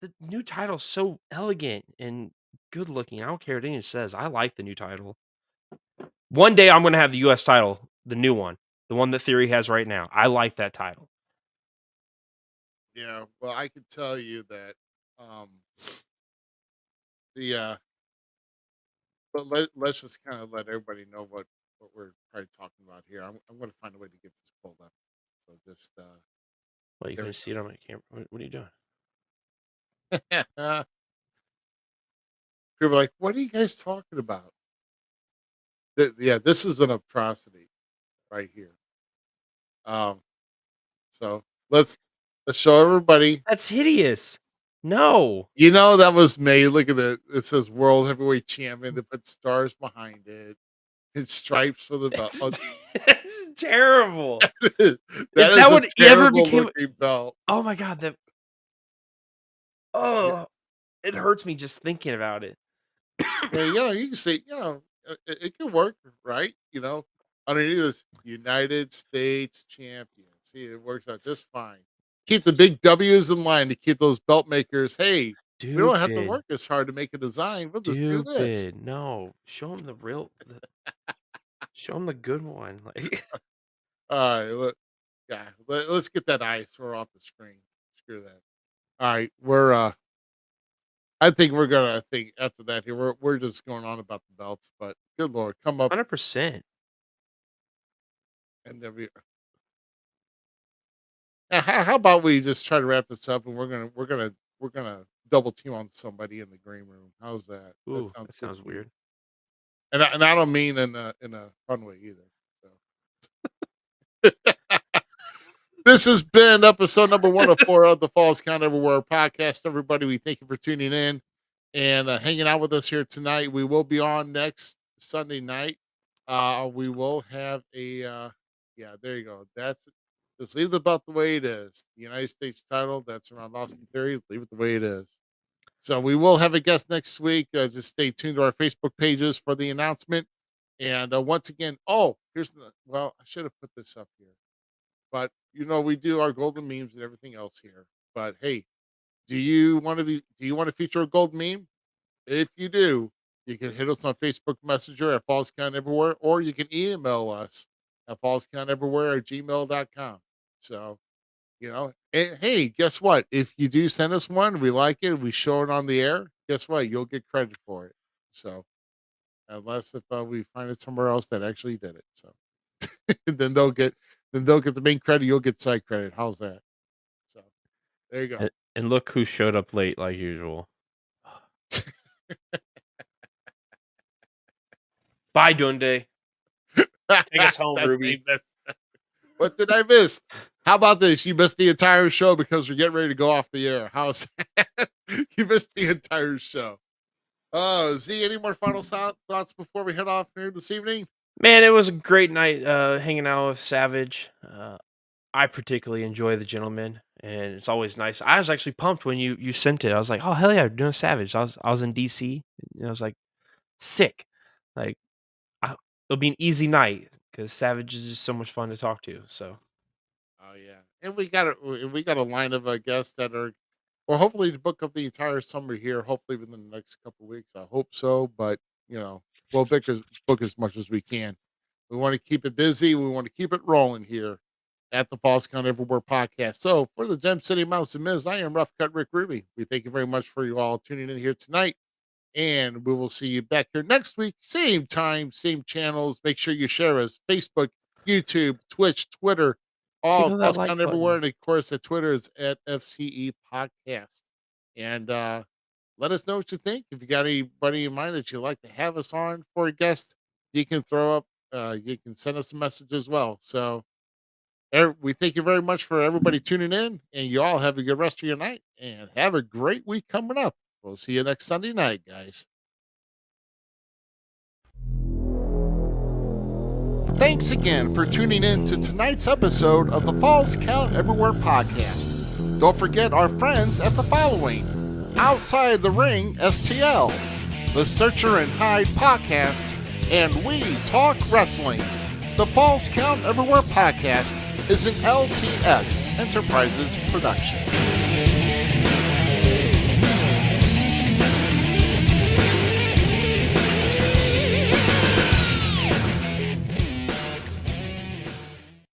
The new title's so elegant and good looking. I don't care what anyone says. I like the new title. One day I'm going to have the US title, the new one, the one that Theory has right now. I like that title. Yeah, well, I can tell you that but let's just kind of let everybody know what we're probably talking about here. I'm going to find a way to get this pulled up. So just Well, you can see it on my camera. What are you doing? People are like, what are you guys talking about? This is an atrocity right here. So let's show everybody. That's hideous. No. You know that was made. Look at it. It says World Heavyweight Champion. They put stars behind it. It's stripes for the belt. That's terrible. that would ever become belt. Oh my god, it hurts me just thinking about it. Yeah, you can say, it can work, right? Underneath this United States champion. See, it works out just fine. Keep the big W's in line to keep those belt makers. Hey, we don't have to work as hard to make a design. We'll just do this. No, show them the real. Show them the good one. Like, all right, look, let's get that eyesore off the screen. Screw that. All right, I think we're gonna think after that here. We're just going on about the belts, but good lord, come up 100%. and then how about we just try to wrap this up and we're gonna double team on somebody in the green room. How's that? Ooh, that sounds weird. And I don't mean in a fun way either. So. This has been episode number 104 of the Falls Count Everywhere podcast. Everybody, we thank you for tuning in and hanging out with us here tonight. We will be on next Sunday night. We will have there you go. Just leave the belt the way it is. The United States title, that's around Austin Theory. Leave it the way it is. So we will have a guest next week. Just stay tuned to our Facebook pages for the announcement. And once again, I should have put this up here. But we do our golden memes and everything else here. But hey, do you want to feature a gold meme? If you do, you can hit us on Facebook Messenger at Falls Count Everywhere, or you can email us at fallscounteverywhere@gmail.com. So, and hey, guess what? If you do send us one, we like it, we show it on the air, guess what? You'll get credit for it. So, unless if we find it somewhere else that actually did it. So, then they'll get the main credit, you'll get side credit. How's that? So, there you go. And look who showed up late like usual. Bye, Dunde. Take us home, Ruby. What did I miss? How about this? You missed the entire show because we're getting ready to go off the air. How's that? You missed the entire show. Oh, Z, any more final thoughts before we head off here this evening? Man, it was a great night hanging out with Savage. I particularly enjoy the gentleman, and it's always nice. I was actually pumped when you sent it. I was like, oh, hell yeah, we're doing Savage. I was in DC, and I was like, sick. Like, it'll be an easy night because Savage is just so much fun to talk to. So, Oh yeah, and we got a line of guests that are, well, hopefully to book up the entire summer here. Hopefully within the next couple of weeks. I hope so, but we'll book as much as we can. We want to keep it busy. We want to keep it rolling here at the Falls Count Everywhere podcast. So for the Gem City Mouse and Miz, I am Rough Cut Rick Ruby. We thank you very much for you all tuning in here tonight. And we will see you back here next week. Same time, same channels. Make sure you share us. Facebook, YouTube, Twitch, Twitter, all tickle that Falls like Count Everywhere. button. And of course, at Twitter is at FCE Podcast. And let us know what you think. If you got anybody in mind that you'd like to have us on for a guest, you can throw up, you can send us a message as well. So we thank you very much for everybody tuning in, and you all have a good rest of your night and have a great week coming up. We'll see you next Sunday night, guys. Thanks again for tuning in to tonight's episode of the Falls Count Everywhere podcast. Don't forget our friends at the following: Outside the Ring STL, the Searcher and Hide podcast, and We Talk Wrestling. The Falls Count Everywhere podcast is an LTX Enterprises production.